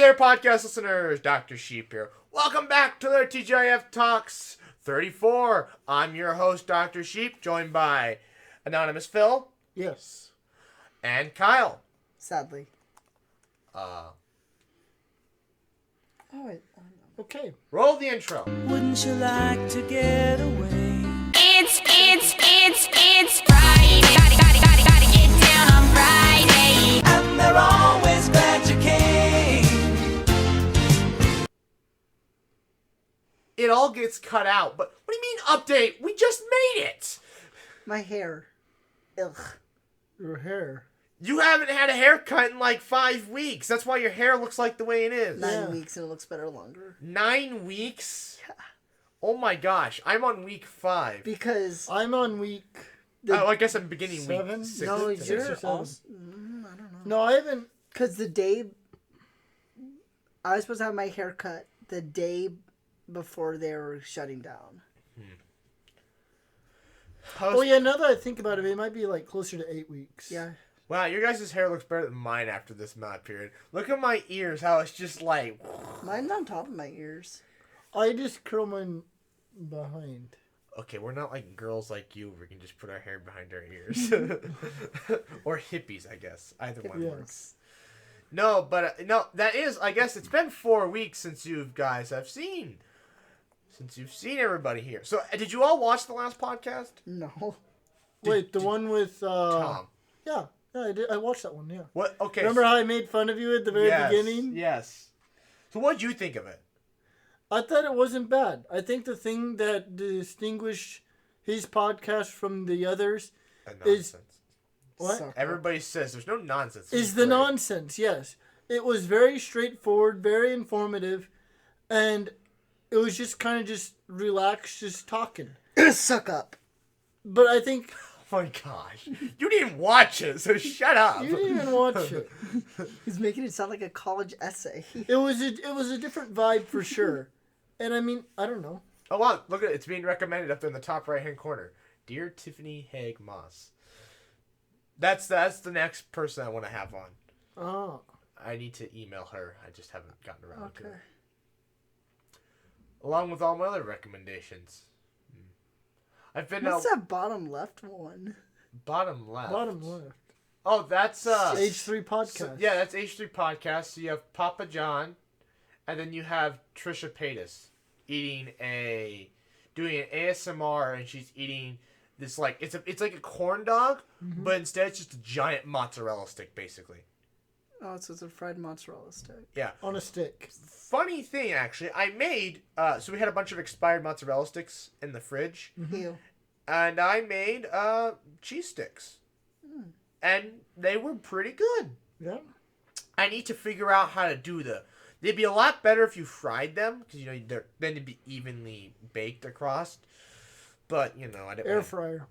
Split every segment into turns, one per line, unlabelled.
there, podcast listeners. Dr. Sheep here. Welcome back to the TGIF Talks 34. I'm your host, Dr. Sheep, joined by Anonymous Phil.
Yes.
And Kyle.
Sadly.
Okay.
Roll the intro.
Wouldn't you like to get away?
It's Friday. Gotta get down on Friday.
And they're always glad you came.
It all gets cut out, but what do you mean update? We just made it.
My hair. Ugh.
Your hair.
You haven't had a haircut in like 5 weeks. That's why your hair looks like the way it is.
9 weeks and it looks better longer.
9 weeks? Oh my gosh. I'm on week 5.
Because
I'm on week...
I guess I'm beginning
7?
week 6.
no,
Six or
you're
seven.
also... I don't know.
No, I haven't...
Because the day... I was supposed to have my hair cut the day before they were shutting down.
Oh, yeah, now that I think about it might be like closer to 8 weeks.
Yeah.
Wow, your guys' hair looks better than mine after this mod period. Look at my ears, how it's just like...
Mine's on top of my ears.
I just curl mine behind.
Okay, we're not like girls like you. We can just put our hair behind our ears. Or hippies, I guess. Either one
Yes.
works. No, but no, that is, I guess it's been 4 weeks since you guys have seen. Since you've seen everybody here. So, did you all watch the last podcast?
No.
Wait, the one with...
Tom.
Yeah, I did. I watched that one, yeah.
What? Okay.
Remember how I made fun of you at the very beginning?
Yes. So, what did you think of it?
I thought it wasn't bad. I think the thing that distinguished his podcast from the others
Nonsense.
What?
Suck up.
Everybody says there's no nonsense.
is the nonsense, yes. It was very straightforward, very informative, and it was just kind of just relaxed, just talking.
Suck up.
But I think...
Oh my gosh. You didn't watch it, so shut up.
You didn't even watch it.
He's making it sound like a college essay.
It was a different vibe for sure. And I mean, I don't know.
Oh wow, look at it. It's being recommended up there in the top right hand corner. Dear Tiffany Haig Moss. That's the next person I want to have on.
Oh.
I need to email her. I just haven't gotten around to
Okay.
it. Along with all my other recommendations. I've been
What's that bottom left one?
bottom left.
Bottom left.
Oh, that's
H3 podcast.
So, yeah, that's H3 podcast. So you have Papa John, and then you have Trisha Paytas doing an ASMR, and she's eating this like it's like a corn dog, but instead it's just a giant mozzarella stick, basically.
Oh, so it's a fried mozzarella stick.
Yeah.
On a stick.
Funny thing, actually, I made so we had a bunch of expired mozzarella sticks in the fridge,
Ew.
and I made cheese sticks, and they were pretty good.
Yeah.
I need to figure out how to do they'd be a lot better if you fried them, because, then they'd be evenly baked across. But, I didn't
Air fryer.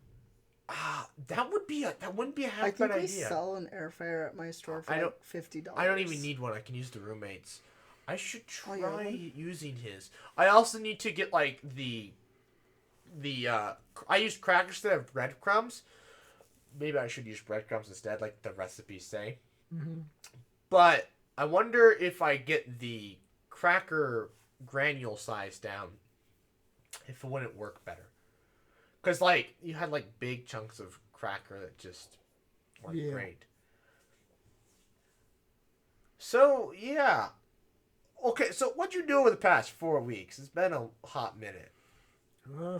that wouldn't be a
I
half
think
bad
we
idea.
sell an air fryer at my store for
I
like
don't-
$50.
I don't even need one. I can use the roommates. I should
Oh, you
try
have one?
using his. I also need to get, like, I use crackers instead of breadcrumbs. Maybe I should use breadcrumbs instead, like the recipes say.
Mm-hmm.
But I wonder if I get the cracker granule size down, if it wouldn't work better. Because, like, you had, like, big chunks of cracker that just weren't great. So, yeah. Okay, so what'd you do over the past 4 weeks? It's been a hot minute.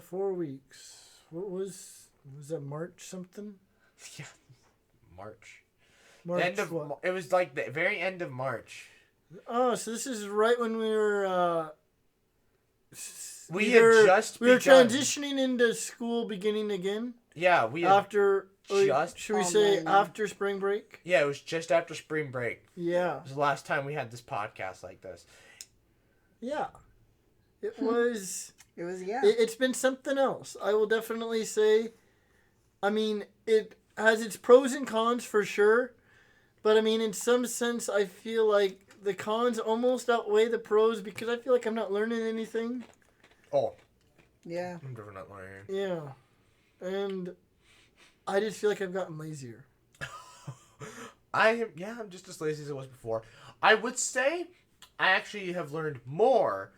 4 weeks. What was that, March something?
Yeah. March.
March what?
It was like the very end of March.
Oh, so this is right when we were
We
were
begun.
transitioning into school beginning again.
Yeah, we had
After
just
should we say
online.
after spring break?
Yeah, it was just after spring break.
Yeah.
It was the last time we had this podcast like this.
Yeah. It was
It was, yeah.
it's been something else. I will definitely say, I mean, it has its pros and cons for sure. But I mean, in some sense, I feel like the cons almost outweigh the pros because I feel like I'm not learning anything.
Oh,
yeah.
I'm definitely not lying.
Yeah. And I just feel like I've gotten lazier.
I'm just as lazy as I was before. I would say I actually have learned more.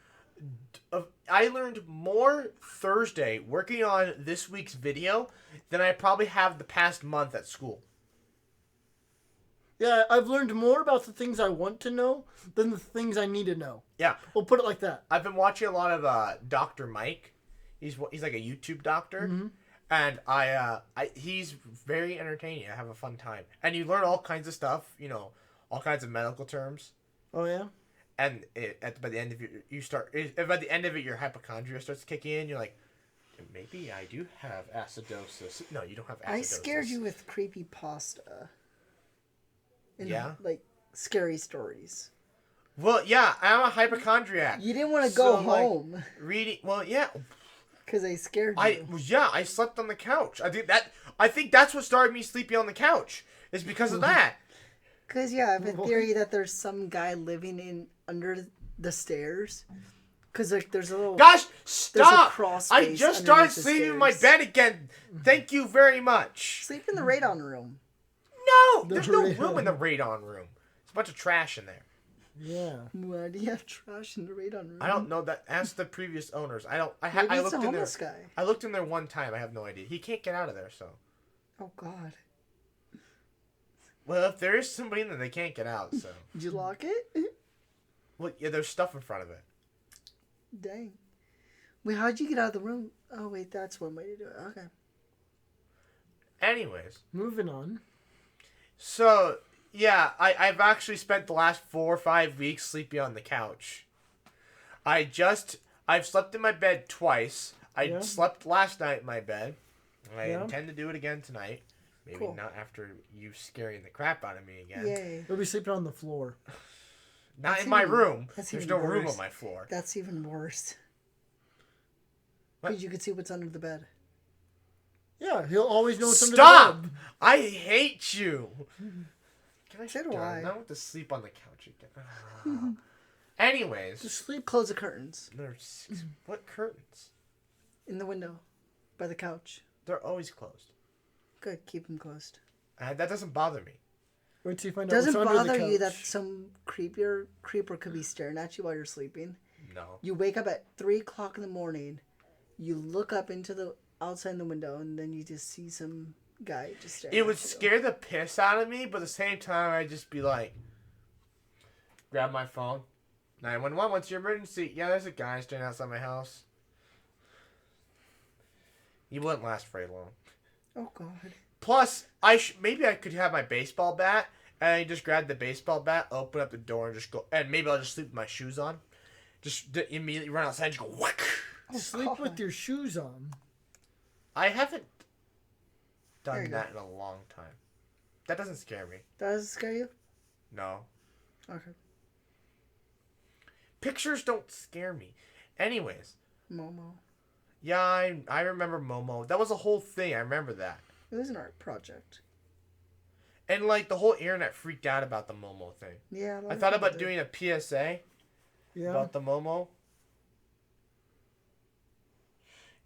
I learned more Thursday working on this week's video than I probably have the past month at school.
Yeah, I've learned more about the things I want to know than the things I need to know.
Yeah.
We'll put it like that.
I've been watching a lot of Dr. Mike. He's like a YouTube doctor.
Mm-hmm.
And he's very entertaining. I have a fun time. And you learn all kinds of stuff, all kinds of medical terms.
Oh, yeah?
And by the end of by the end of it, your hypochondria starts kicking in. You're like, maybe I do have acidosis. No, you don't have acidosis.
I scared you with creepy pasta.
Yeah?
Like, scary stories.
Well, yeah, I'm a hypochondriac.
You didn't want to go
So, like,
home.
Reading, well, yeah.
Because I scared you.
I slept on the couch. I think that's what started me sleeping on the couch. Is because of that.
Because, yeah, I have a theory that there's some guy living under the stairs. Because, like, there's a little...
Gosh,
There's a
stop!
crawl
I
space
just started
underneath the
sleeping in my
stairs.
bed again. Thank you very much.
Sleep in the radon room.
No,
The
there's no
radon.
room in the radon room. There's a bunch of trash in there.
Yeah.
Why do you have trash in the radon room?
I don't know that. Ask the previous owners.
Maybe
I
it's
looked
a
in there.
homeless guy.
I looked in there one time. I have no idea. He can't get out of there. So,
Oh, God.
well, if there is somebody in there, they can't get out. So,
Did you lock it?
well, yeah, there's stuff in front of it.
Dang. Wait, how'd you get out of the room? Oh, wait, that's one way to do it. Okay.
Anyways,
Moving on.
so yeah, I've actually spent the last 4 or 5 weeks sleeping on the couch. I've slept in my bed twice. I
Yeah.
slept last night in my bed. I
Yeah.
intend to do it again tonight. Maybe
Cool.
not after you scaring the crap out of me again.
Yay.
We'll be sleeping on the floor.
Not
That's
in my
even-
room.
that's
There's
even
no room
worse.
on my floor.
That's even worse.
What?
Because you can see what's under the bed.
Yeah, he'll always know what's
Stop!
under the bed.
I hate you. Can I
So do
darn,
I.
I want to sleep on the couch again. Anyways,
Just sleep, close the curtains.
what curtains?
In the window. By the couch.
They're always closed.
Good, keep them closed.
That doesn't bother me.
Wait till you find out
Doesn't
what's under the
bother
couch.
you that some creeper could be staring at you while you're sleeping?
No.
You wake up at 3 o'clock in the morning, you look up into the outside the window, and then you just see some guy just staring
It would
at you.
scare the piss out of me, but at the same time, I'd just be like, grab my phone. 911, what's your emergency? Yeah, there's a guy standing outside my house. He wouldn't last very long.
Oh, God.
Plus, maybe I could have my baseball bat, and I just grab the baseball bat, open up the door, and just go. And maybe I'll just sleep with my shoes on. Just immediately run outside and just go whack.
Sleep with your shoes on.
I haven't
There
done
you
that in a long time. That doesn't scare me.
Does it scare you?
No.
Okay.
Pictures don't scare me. Anyways,
Momo.
yeah, I remember Momo. That was a whole thing. I remember that.
It was an art project.
And like the whole internet freaked out about the Momo thing.
Yeah. a lot
I
of
thought
people
about
did.
doing a PSA
Yeah.
about the Momo.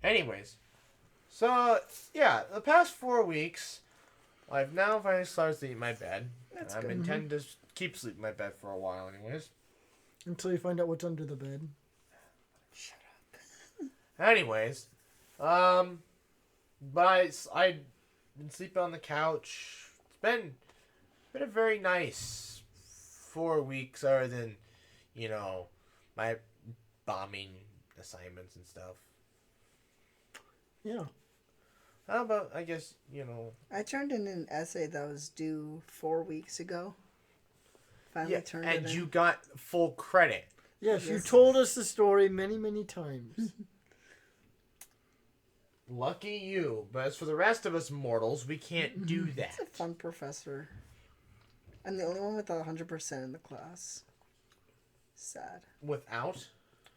Anyways, so yeah, the past 4 weeks, I've now finally started sleeping in my bed.
That's
I
good.
intend to keep sleeping in my bed for a while, anyways.
Until you find out what's under the bed.
Anyways, but I've been sleeping on the couch. It's been a very nice 4 weeks, other than my bombing assignments and stuff.
Yeah.
How about, I guess,
I turned in an essay that was due 4 weeks ago. Finally
yeah,
turned
and
it in.
you got full credit.
Yes, you
Yes.
told us the story many, many times.
Lucky you. But as for the rest of us mortals, we can't do that.
He's a fun professor. I'm the only one with 100% in the class. Sad.
Without?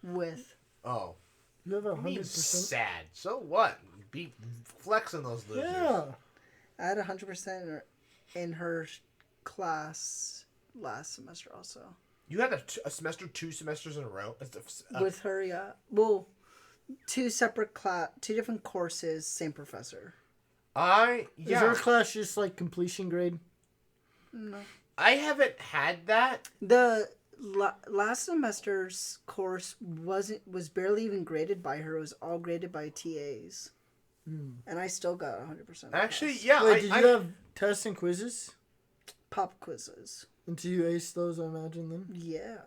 With.
Oh.
You have
I mean
100%.
sad. So what? Be flexing those losers.
Yeah.
I had 100% in her class last semester also.
You had a semester, 2 semesters in a row?
With her, yeah. Well, two different courses, same professor.
Is
Yeah.
your class just like completion grade?
No.
I haven't had that.
The last semester's course was barely even graded by her. It was all graded by TAs. And I still got 100%.
Actually,
pass.
yeah.
Wait, did you have tests and quizzes?
Pop quizzes.
Until you aced those, I imagine, then?
Yeah.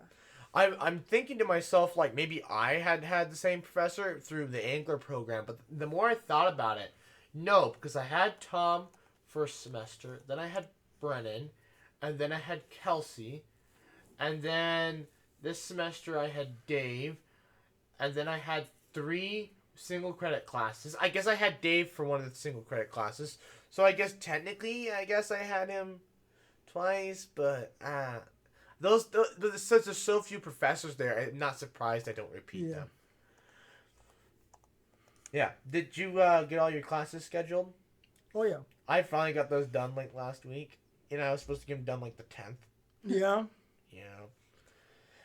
I'm thinking to myself, like, maybe I had the same professor through the Angler program, but the more I thought about it, no, because I had Tom first semester, then I had Brennan, and then I had Kelsey, and then this semester I had Dave, and then I had 3 single credit classes. I guess I had Dave for one of the single credit classes, so I guess technically, I had him twice, but there's so few professors there. I'm not surprised I don't repeat them. Yeah. Did you get all your classes scheduled?
Oh, yeah.
I finally got those done like last week. I was supposed to get them done like the 10th.
Yeah.
Yeah.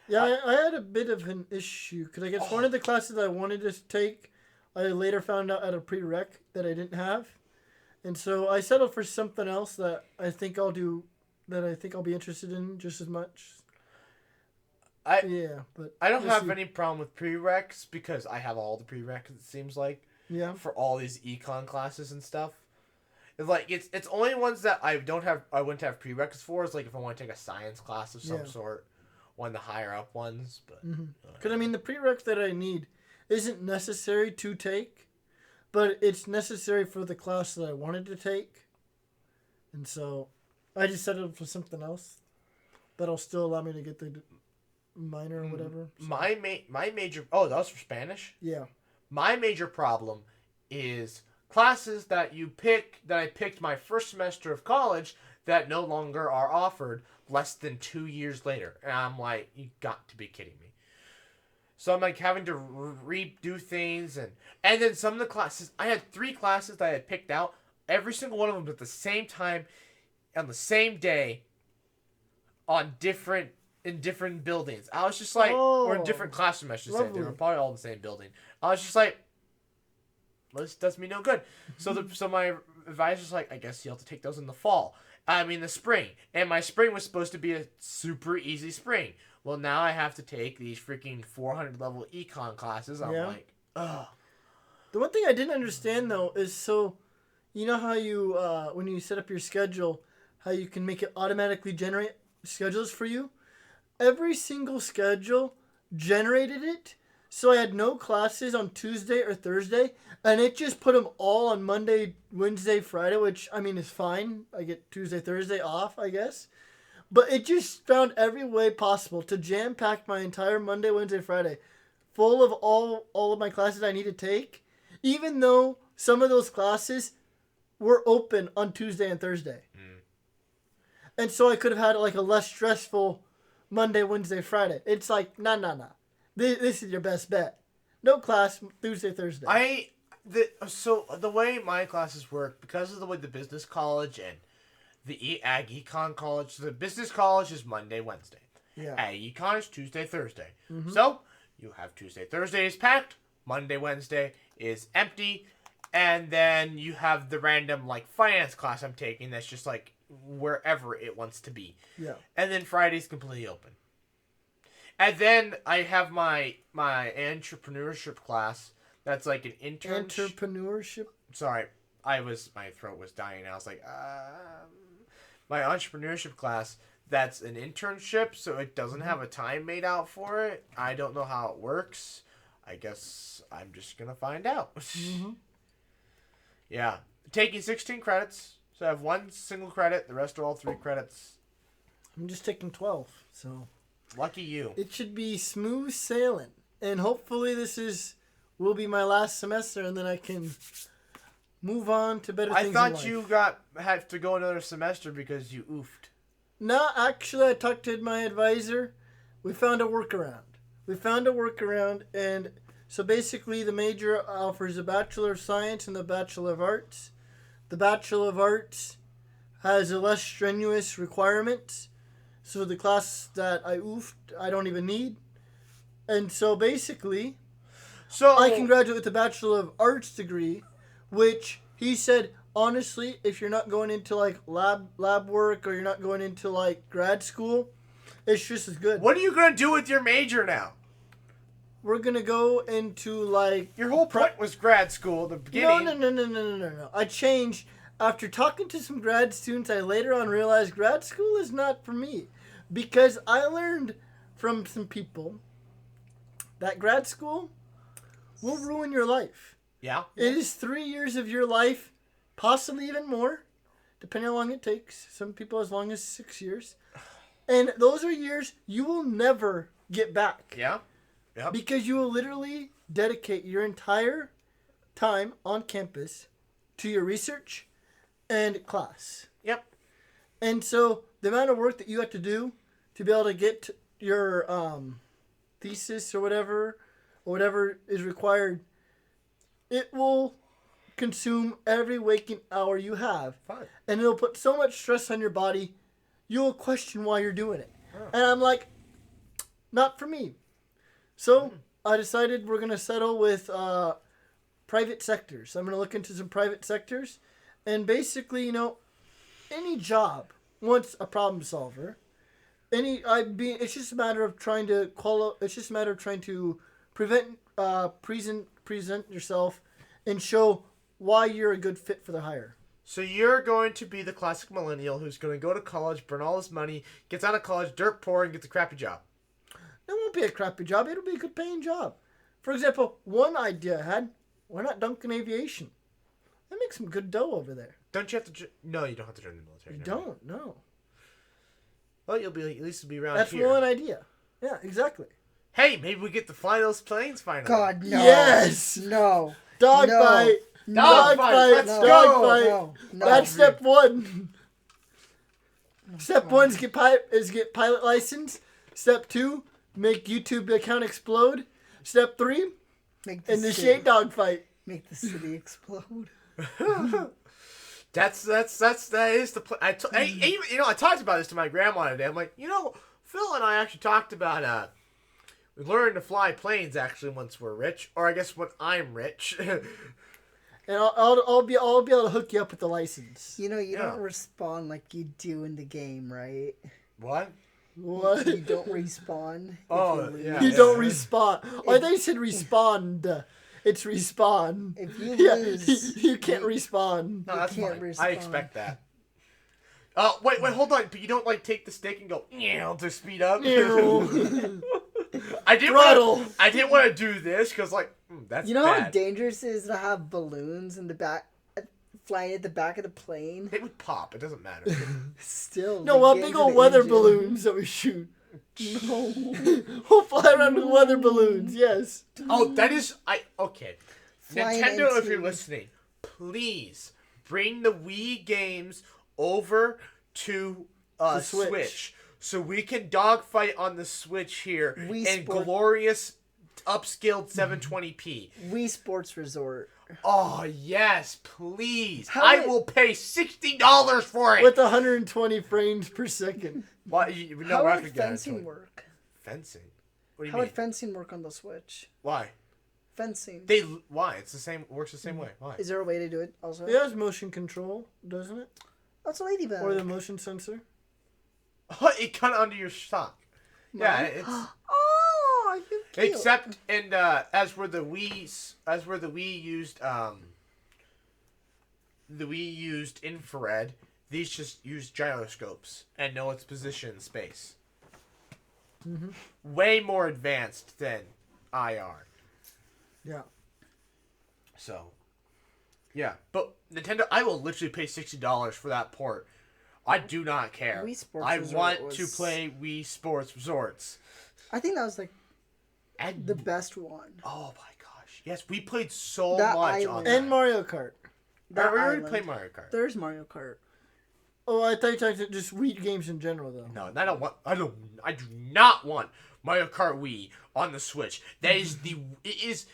Yeah, I had a bit of an issue because I guess one of the classes I wanted to take, I later found out at a prereq that I didn't have, and so I settled for something else that I think I'll do, that I think I'll be interested in just as much.
I don't
we'll
have
see.
any problem with prereqs because I have all the prereqs. It seems like for all these econ classes and stuff. It's only ones that I wouldn't have prereqs for. Is like if I want to take a science class of some sort, one of the higher up ones. But
because I mean the prereq that I need isn't necessary to take, but it's necessary for the class that I wanted to take, and so I just settled for something else that'll still allow me to get the minor or whatever. So.
My major. Oh, that was for Spanish.
Yeah.
My major problem is classes that I picked my first semester of college that no longer are offered less than 2 years later. And I'm like, you got to be kidding me. So I'm like having to redo things and then some of the classes, I had 3 classes that I had picked out, every single one of them at the same time, on the same day, in different buildings. I was just like, or in different classrooms, I should say. They were probably all in the same building. I was just like, well, this does me no good. So my advisor's like, I guess you'll have to take those in the fall. The spring. And my spring was supposed to be a super easy spring. Well, now I have to take these freaking 400 level econ classes. I'm like, ugh.
The one thing I didn't understand, though, is so, you know how you, when you set up your schedule, how you can make it automatically generate schedules for you? Every single schedule generated it, so I had no classes on Tuesday or Thursday, and it just put them all on Monday, Wednesday, Friday, which, I mean, is fine. I get Tuesday, Thursday off, I guess. But it just found every way possible to jam-pack my entire Monday, Wednesday, Friday full of all of my classes I need to take, even though some of those classes were open on Tuesday and Thursday. And so I could have had like a less stressful Monday, Wednesday, Friday. It's like, nah. This is your best bet. No class Tuesday, Thursday.
So the way my classes work, because of the way the business college and the ag econ college, the business college is Monday, Wednesday.
Yeah.
Ag econ is Tuesday, Thursday. So you have Tuesday, Thursday is packed. Monday, Wednesday is empty. And then you have the random like finance class I'm taking that's just like wherever it wants to be.
Yeah.
And then Friday's completely open. And then I have my entrepreneurship class that's like an intern.
Entrepreneurship?
Sorry, my throat was dying. I was like, my entrepreneurship class that's an internship, so it doesn't have a time made out for it. I don't know how it works. I guess I'm just gonna find out. Yeah, taking 16 credits. So I have 1 single credit. The rest are all 3 credits.
I'm just taking 12, so
Lucky you.
it should be smooth sailing. And hopefully will be my last semester, and then I can move on to better things in
I thought
life.
you had to go another semester because you oofed.
No, actually, I talked to my advisor. We found a workaround. And so basically the major offers a Bachelor of Science and the Bachelor of Arts. The Bachelor of Arts has a less strenuous requirement. So the class that I oofed, I don't even need. And so basically, I can graduate with the Bachelor of Arts degree, which he said, honestly, if you're not going into like lab work or you're not going into like grad school, It's just as good.
What are you gonna do with your major now?
We're gonna go into like
Your whole point was grad school at the beginning.
No. I changed after talking to some grad students. I later on realized grad school is not for me because I learned from some people that grad school will ruin your life.
Yeah.
It is 3 years of your life, possibly even more, depending on how long it takes. Some people as long as 6 years. And those are years you will never get back.
Yeah. Yep.
Because you will literally dedicate your entire time on campus to your research and class.
Yep.
And so the amount of work that you have to do to be able to get your thesis or whatever is required, it will consume every waking hour you have.
Fine.
And it'll put so much stress on your body, you'll question why you're doing it. Oh. And I'm like, not for me. So I decided we're going to settle with private sectors. I'm going to look into some private sectors. And basically, any job wants a problem solver. It's just a matter of trying to present yourself and show why you're a good fit for the hire.
So you're going to be the classic millennial who's going to go to college, burn all his money, gets out of college, dirt poor, and gets a crappy job.
It won't be a crappy job. It'll be a good paying job. For example, one idea I had, why not Duncan Aviation? They make some good dough over there.
Don't you have to... No, you don't have to join the military.
You don't, no.
Well, you'll be at least be around
That's
here.
one idea. Yeah, exactly.
Hey, maybe we get to fly those planes finally.
God, no.
Yes!
No.
Dogfight!
No.
Dogfight! Let's
No.
go!
Dogfight!
No.
That's step one. Step one is get pilot license. Step two, make YouTube account explode. Step three, initiate dogfight.
Make the city explode.
That is the plan. I talked about this to my grandma today. I'm like, Phil and I actually talked about learning to fly planes actually once we're rich, or I guess when I'm rich.
And I'll be able to hook you up with the license.
You don't respawn like you do in the game, right?
What?
What?
You don't respawn.
Oh,
if you
yeah.
lose.
You don't respawn. Oh, I thought you said respond. It's respawn.
If you lose,
you can't respawn.
No, that's
can't
fine.
respond.
I expect that. Oh, wait, hold on. But you don't take the stick and go to speed up. I didn't want to do this because that's
You know
bad.
how dangerous it is to have balloons in the back, flying at the back of the plane?
It would pop. It doesn't matter.
Still.
No,
the
we'll have
gains
big
of
old
the
weather
engine.
balloons that we shoot.
No.
We'll fly around with weather balloons, yes.
Oh, that is... Okay.
Flying
Nintendo, if
into-
you're listening, please bring the Wii games over to
The
Switch.
Switch.
So we can dogfight on the Switch here
Wii
in
Sport-
glorious upscaled 720p.
Wii Sports Resort.
Oh, yes, please.
How
I
did-
will pay $60 for it.
With 120 frames per second.
What?
How
we're not
would
gonna get
fencing
into it.
work?
Fencing? What do you
How
mean?
would fencing work on the Switch?
Why?
Fencing.
Why? It's the same. Works the same way. Why?
Is there a way to do it also?
It has motion control, doesn't it?
That's a ladybug.
Or the motion sensor.
It cut under your sock. Yeah, it's
Oh, you cute.
except and as where the Wii used infrared, these just use gyroscopes and know its position in space.
Mm-hmm.
Way more advanced than IR.
Yeah.
So, yeah, but Nintendo, I will literally pay $60 for that port. I do not care.
Wii Sports
I
Resort
want to
was-
play Wii Sports Resorts.
I think that was
And
the best one.
oh my gosh, yes, we played so
That
much on
island.
that.
And Mario Kart.
That
we already
island.
played Mario Kart.
There's Mario Kart.
Oh, I thought you talked just Wii games in general, though.
No, I do not want Mario Kart Wii on the Switch. It is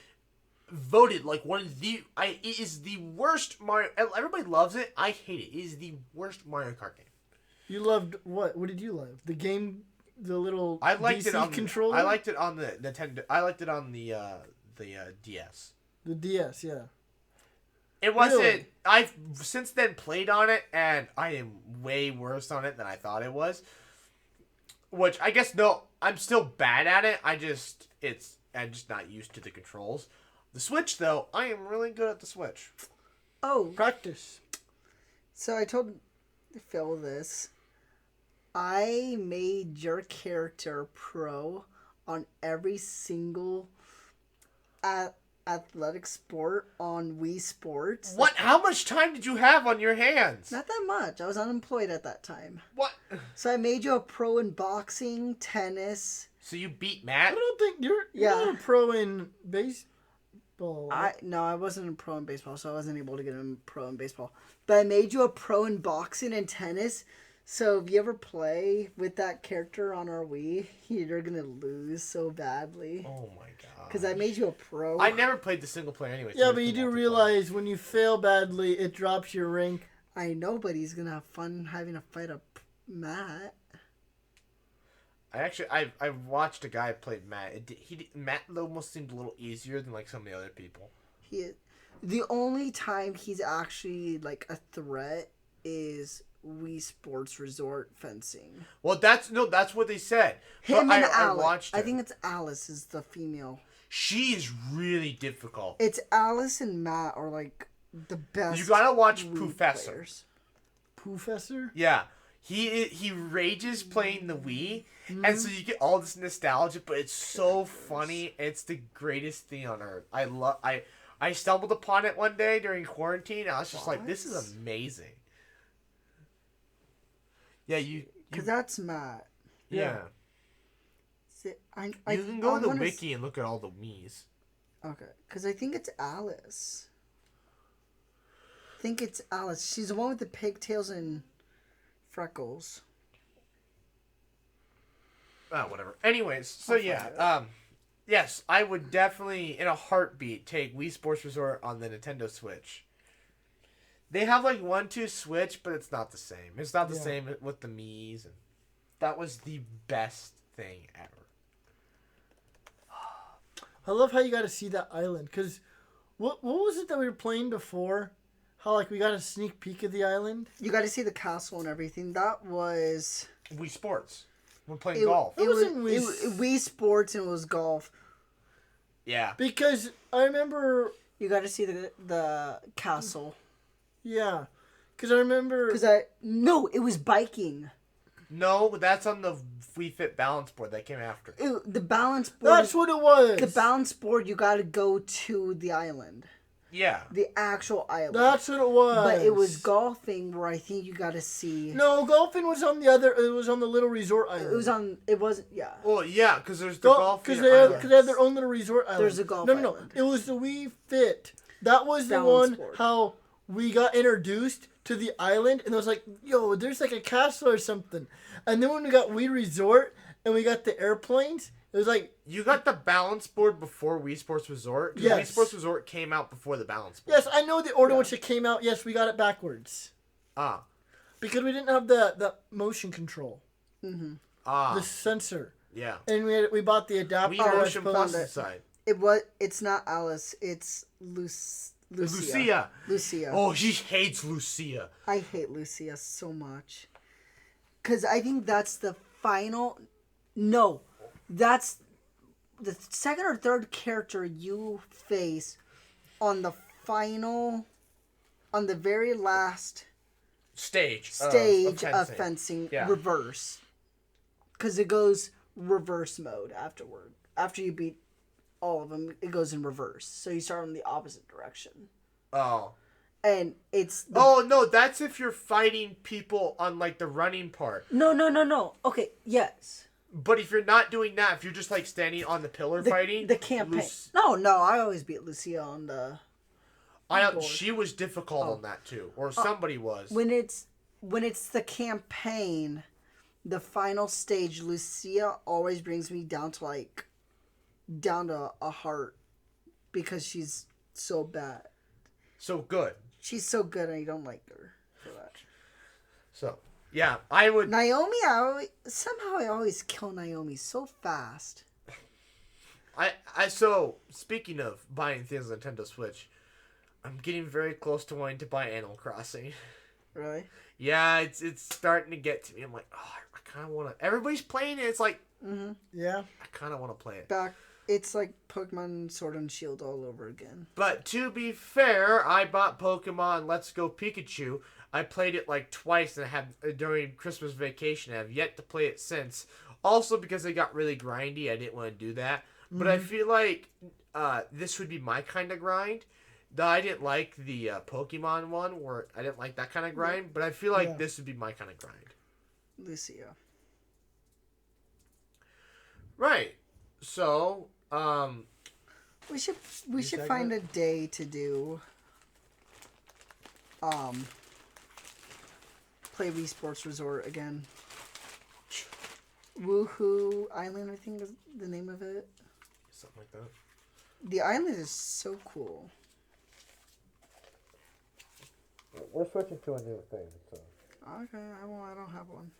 voted like one of the, it is the worst Mario, everybody loves it, I hate it. It is the worst Mario Kart game.
You loved what? What did you love? The game, the little
I liked
DC
it on
controller?
I liked it on the Nintendo, I liked it on the DS.
The DS, yeah.
It wasn't.
Really?
I've since then played on it, and I am way worse on it than I thought it was. Which I guess no, I'm still bad at it. I'm just not used to the controls. The Switch though, I am really good at the Switch.
Oh,
Practice.
so I told Phil this. I made your character pro on every single athletic sport on Wii Sports.
What? How much time did you have on your hands?
Not that much. I was unemployed at that time.
What?
So I made you a pro in boxing, tennis.
So you beat
I
Matt?
don't think you're not a pro in baseball.
I wasn't a pro in baseball, so I wasn't able to get a pro in baseball. But I made you a pro in boxing and tennis. So if you ever play with that character on our Wii, you're gonna lose so badly.
Oh my god.
Because I made you a pro.
I never played the single player anyway.
Yeah, but you do realize when you fail badly, it drops your rank.
I know, but he's gonna have fun having to fight a Matt.
I watched a guy play Matt. Matt almost seemed a little easier than like some of the other people.
The only time he's actually like a threat is Wii Sports Resort fencing.
Well, that's what they said.
Him
But
and
I
Alice.
watched
I
him.
think it's Alice is the female.
She is really difficult.
It's Alice and Matt are like the best.
You gotta watch
Wii
Professor.
players.
Professor?
Yeah, he rages playing the Wii, and so you get all this nostalgia. But it's so funny. It's the greatest thing on earth. I stumbled upon it one day during quarantine. I was just like, this is amazing. Yeah, you
Because that's Matt.
yeah. You can go on the wiki and look at all the Wiis.
Okay, because I think it's Alice. I think it's Alice. She's the one with the pigtails and freckles.
Whatever. Anyways, so yeah, yes, I would definitely, in a heartbeat, take Wii Sports Resort on the Nintendo Switch. They have like 1-2 Switch, but it's not the same. It's not the same with the Mii's, and that was the best thing ever.
I love how you got to see that island. Because what was it that we were playing before? How, like, we got a sneak peek of the island?
You got to see the castle and everything. That was
Wii Sports. We're playing golf.
It
wasn't
was Wii Sports and it was golf.
Yeah.
Because I remember...
You got to see the castle.
Yeah. Because I remember...
No, it was biking.
No, that's on the Wii Fit balance board that came after.
The balance board.
That's what it was.
The balance board, you got to go to the island.
Yeah.
The actual island.
That's what it was.
But it was golfing where I think you got to see.
No, golfing was on the other... It was on the little resort island.
It was on. It wasn't. Yeah.
Well, yeah, because there's the golf.
Because they had their own little resort island.
There's a golf
No.
island.
It was the Wii Fit. That was the
Balance
one
board.
how we got introduced to the island, and it was like, yo, there's like a castle or something. And then when we got Wii Resort and we got the airplanes, it was like...
You got the balance board before Wii Sports Resort? 'Cause
Yes.
Wii Sports Resort came out before the balance board.
Yes, I know the order in which it came out. Yes, we got it backwards.
Ah.
Because we didn't have the motion control.
Ah.
The sensor.
Yeah.
And we bought the adapter.
Wii
I
Motion
suppose.
Plus inside.
It's not Alice. It's Lucia.
Lucia.
Lucia.
Oh, she hates Lucia.
I hate Lucia so much. Because I think that's the final... No. That's the second or third character you face on the final... On the very last
Stage
of fencing
Yeah.
reverse. Because it goes reverse mode afterward. After you beat all of them, it goes in reverse. So you start in the opposite direction.
Oh.
And it's...
Oh, no, that's if you're fighting people on, like, the running part.
No. Okay, yes.
But if you're not doing that, if you're just, like, standing on the pillar fighting...
The campaign. No, I always beat Lucia on the...
She was difficult on that, too. Or somebody was.
When it's the campaign, the final stage, Lucia always brings me down to a heart. Because she's so bad.
So good.
She's so good and I don't like her for that.
So, yeah, I would...
Naomi, I always kill Naomi so fast.
So, speaking of buying things on Nintendo Switch, I'm getting very close to wanting to buy Animal Crossing.
Right?
Yeah, it's starting to get to me. I'm like, oh, I kind of want to. Everybody's playing it. It's like,
Yeah.
I kind of want to play it.
It's like Pokemon Sword and Shield all over again.
But to be fair, I bought Pokemon Let's Go Pikachu. I played it like twice and I have during Christmas vacation. I have yet to play it since. Also because it got really grindy, I didn't want to do that. But I feel like this would be my kind of grind. Though I didn't like the Pokemon one, where I didn't like that kind of grind. But I feel like this would be my kind of grind.
Lucio.
Right. So,
We should find a day to do play Wii Sports Resort again. Woohoo Island, I think is the name of it.
something like that.
The island is so cool.
We're switching to a new thing, so.
Okay, I don't have one.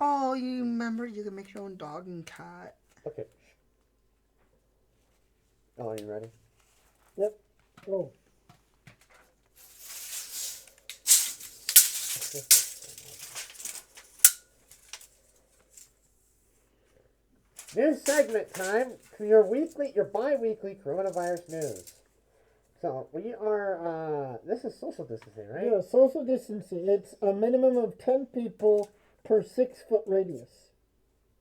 Oh, you remember you can make your own dog and cat.
Okay. Oh, are you ready?
Yep. Oh.
New segment time. Your bi-weekly coronavirus news. So we are. This is social distancing, right?
Yeah, social distancing. It's a minimum of 10 people per 6-foot radius.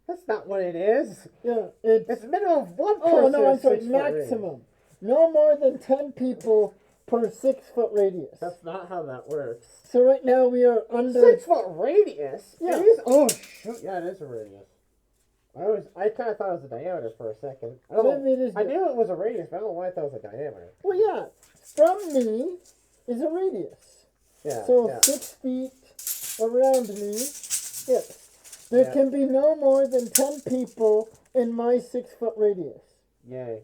That's not what it is.
Yeah,
It's a minimum of one person.
Oh, no, I'm sorry,
6 foot radius.
maximum. No more than 10 people per 6-foot radius.
That's not how that works.
So right now we are under...
6 foot radius?
Yeah.
It is? Oh shoot! Yeah, it is a radius. I kind of thought it was a diameter for a second. I don't know.
Maybe it is
I knew it was a radius, but I don't know why I thought it was a diameter.
Well, yeah, from me is a radius.
Yeah.
So
yeah.
6 feet around me, yes. There
Yeah.
can be no more than 10 people in my 6-foot radius.
Yay.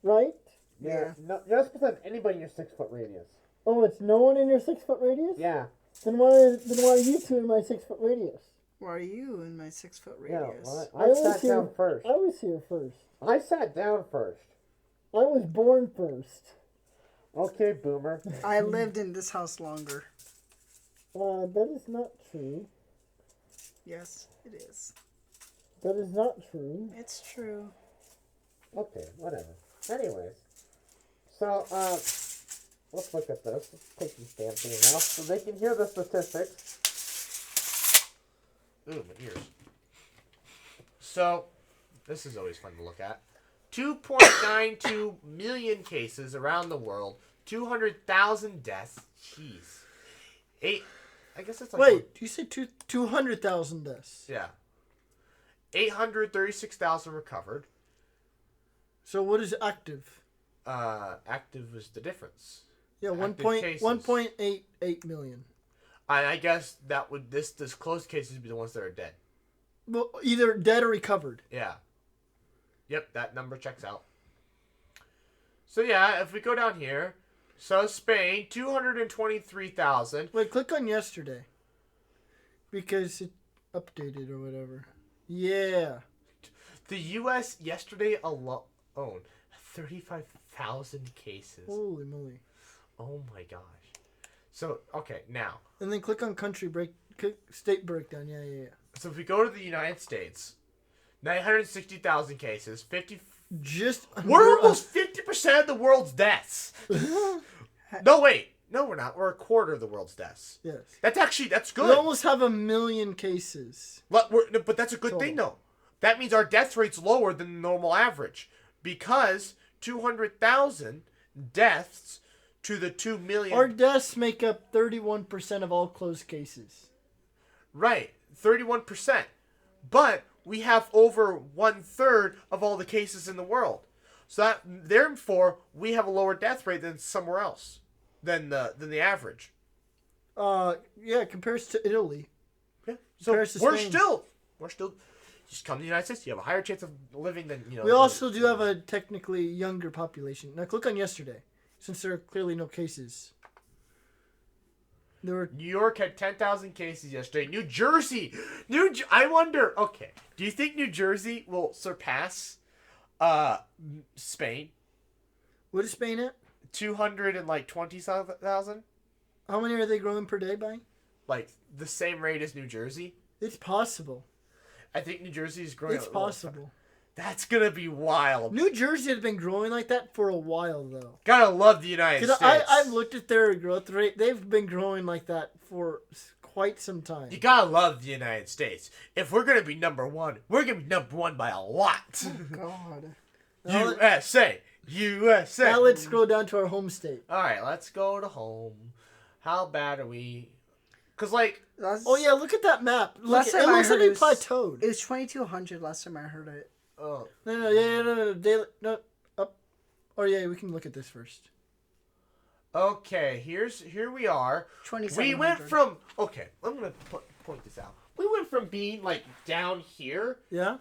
Right?
Yeah. No, you're not supposed to have anybody in your 6 foot radius.
Oh, it's no one in your 6-foot radius?
Yeah.
Then why are you two in my 6-foot radius?
Why are you in my 6-foot
Yeah.
radius?
Well,
I
I
was
sat
here-
down first.
I was here first.
I sat down first.
I was born first.
Okay, boomer.
I lived in this house longer.
That is not true.
Yes, it is.
That is not true.
It's true.
Okay, whatever. Anyways. So, let's look at this. Let's take these damn things off so they can hear the statistics. Ooh, my ears. So, this is always fun to look at. 2.92 million cases around the world. 200,000 deaths. Jeez. I guess it's like...
Wait, you say 200,000 deaths?
Yeah. 836,000 recovered.
So what is active?
Active is the difference.
Yeah,
Active
1.88 million.
I guess that would this closed cases would be the ones that are dead.
Well, either dead or recovered.
Yeah. Yep, that number checks out. So yeah, if we go down here, so Spain 223,000.
Wait, click on yesterday. Because it updated or whatever. Yeah.
The U.S. yesterday alone 35,000 cases.
Holy moly.
Oh my gosh. So okay, now.
And then click on state breakdown. Yeah.
So if we go to the United States, 960,000 cases, 50.
Just
We're almost 50% of the world's deaths. No, wait. No, we're not. We're a quarter of the world's deaths.
Yes.
That's good.
We almost have 1 million cases.
But that's a good thing, though. That means our death rate's lower than the normal average. Because 200,000 deaths to the 2 million.
Our deaths make up 31% of all closed cases.
Right. 31%. But we have over 1/3 of all the cases in the world. So that therefore we have a lower death rate than somewhere else. Than the average.
Yeah, compares to Italy.
Yeah. So
Compares to
we're
Spain.
still just come to the United States, you have a higher chance of living than,
We also do have a technically younger population. Now click on yesterday, since there are clearly no cases. There were
New York had 10,000 cases yesterday. New Jersey, I wonder. Okay, do you think New Jersey will surpass Spain?
What is Spain at?
220,000.
How many are they growing per day by?
Like the same rate as New Jersey.
It's possible.
I think New Jersey is growing.
It's possible.
That's gonna be wild.
New Jersey has been growing like that for a while, though.
Gotta love the United States.
I've looked at their growth rate. They've been growing like that for quite some time.
You gotta love the United States. If we're gonna be number one, we're gonna be number one by a lot.
God.
USA, USA.
Now let's scroll down to our home state.
All right, let's go to home. How bad are we? Cause like,
Oh yeah, look at that map. Look,
Last
it
time I
looks like
heard
we plateaued.
It was 2,200 last time I heard it.
oh,
No, up. Oh yeah, we can look at this first.
okay. Here we are.
2,700.
We went from okay. I'm gonna point this out. We went from being like down here
Yeah.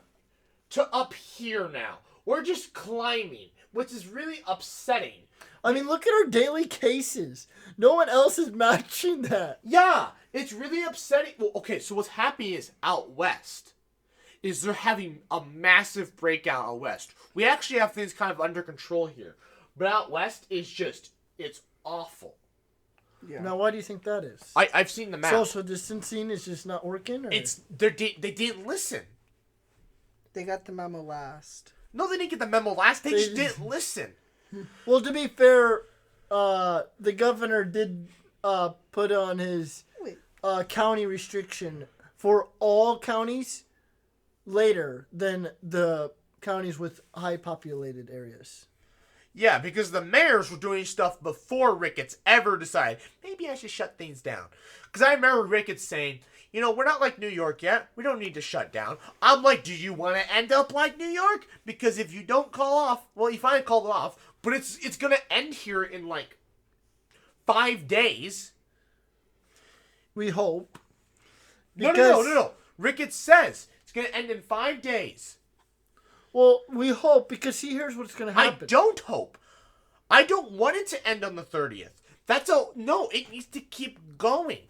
to up here now. We're just climbing, which is really upsetting.
I mean, look at our daily cases. No one else is matching that.
Yeah, it's really upsetting. Well, okay, so what's happening is out west is they're having a massive breakout out west. We actually have things kind of under control here. But out west is just, it's awful.
Yeah.
Now, why do you think that is?
I've seen the map.
Social distancing is just not working? Or?
They didn't listen.
They got the memo last.
No, they didn't get the memo last. They just didn't listen.
Well, to be fair, the governor did put on his
Wait.
county restriction for all counties later than the counties with high populated areas.
Yeah, because the mayors were doing stuff before Ricketts ever decided, maybe I should shut things down. Because I remember Ricketts saying, you know, we're not like New York yet. We don't need to shut down. I'm like, do you want to end up like New York? Because if you don't call off, well, you finally called it off, but it's going to end here in like 5 days.
We hope.
No. Ricketts says it's going to end in 5 days.
Well, we hope because see, here's what's going to
I
happen.
don't hope. I don't want it to end on the 30th. No, it needs to keep going.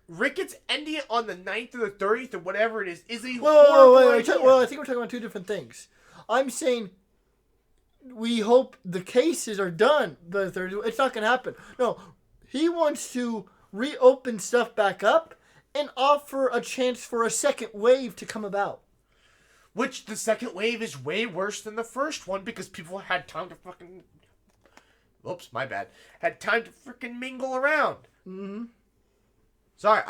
Ricketts ending it on the 9th or the 30th or whatever it is a horrible idea.
Well, I think we're talking about two different things. I'm saying we hope the cases are done the 30th. It's not going to happen. No, he wants to reopen stuff back up and offer a chance for a second wave to come about.
Which the second wave is way worse than the first one because people had time to fucking... Oops, my bad. Had time to freaking mingle around.
Mm-hmm.
Sorry,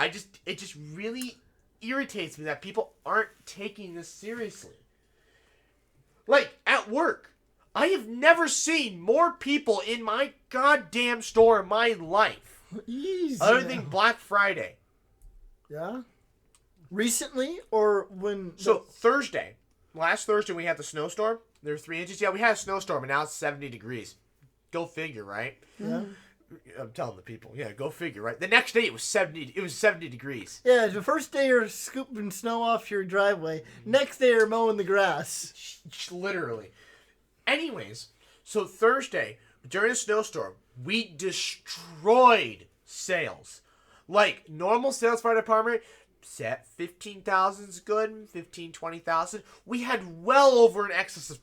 it just really irritates me that people aren't taking this seriously. Like, at work, I have never seen more people in my goddamn store in my life.
Easy.
Other
now.
than Black Friday.
Yeah? Recently or when...
So, Thursday. Last Thursday we had the snowstorm. There were 3 inches. Yeah, we had a snowstorm and now it's 70 degrees. Go figure, right?
Yeah.
I'm telling the people. Yeah, go figure, right? The next day it was 70 degrees.
Yeah, the first day you're scooping snow off your driveway. Next day you're mowing the grass.
Literally. Anyways, so Thursday, during a snowstorm, we destroyed sales. Like, normal sales for our department, set 15,000 is good, 15, 20,000. We had well over an excess of...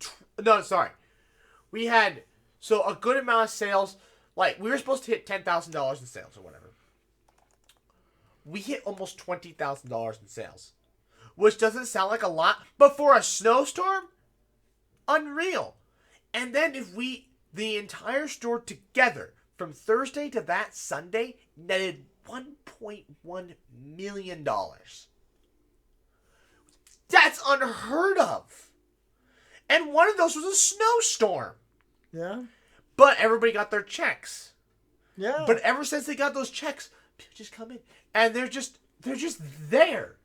We had, so a good amount of sales. Like, we were supposed to hit $10,000 in sales or whatever. We hit almost $20,000 in sales. Which doesn't sound like a lot, but for a snowstorm, unreal. And then the entire store together, from Thursday to that Sunday, netted $1.1 million. That's unheard of. And one of those was a snowstorm.
Yeah?
But everybody got their checks.
Yeah.
But ever since they got those checks, people just come in and they're just there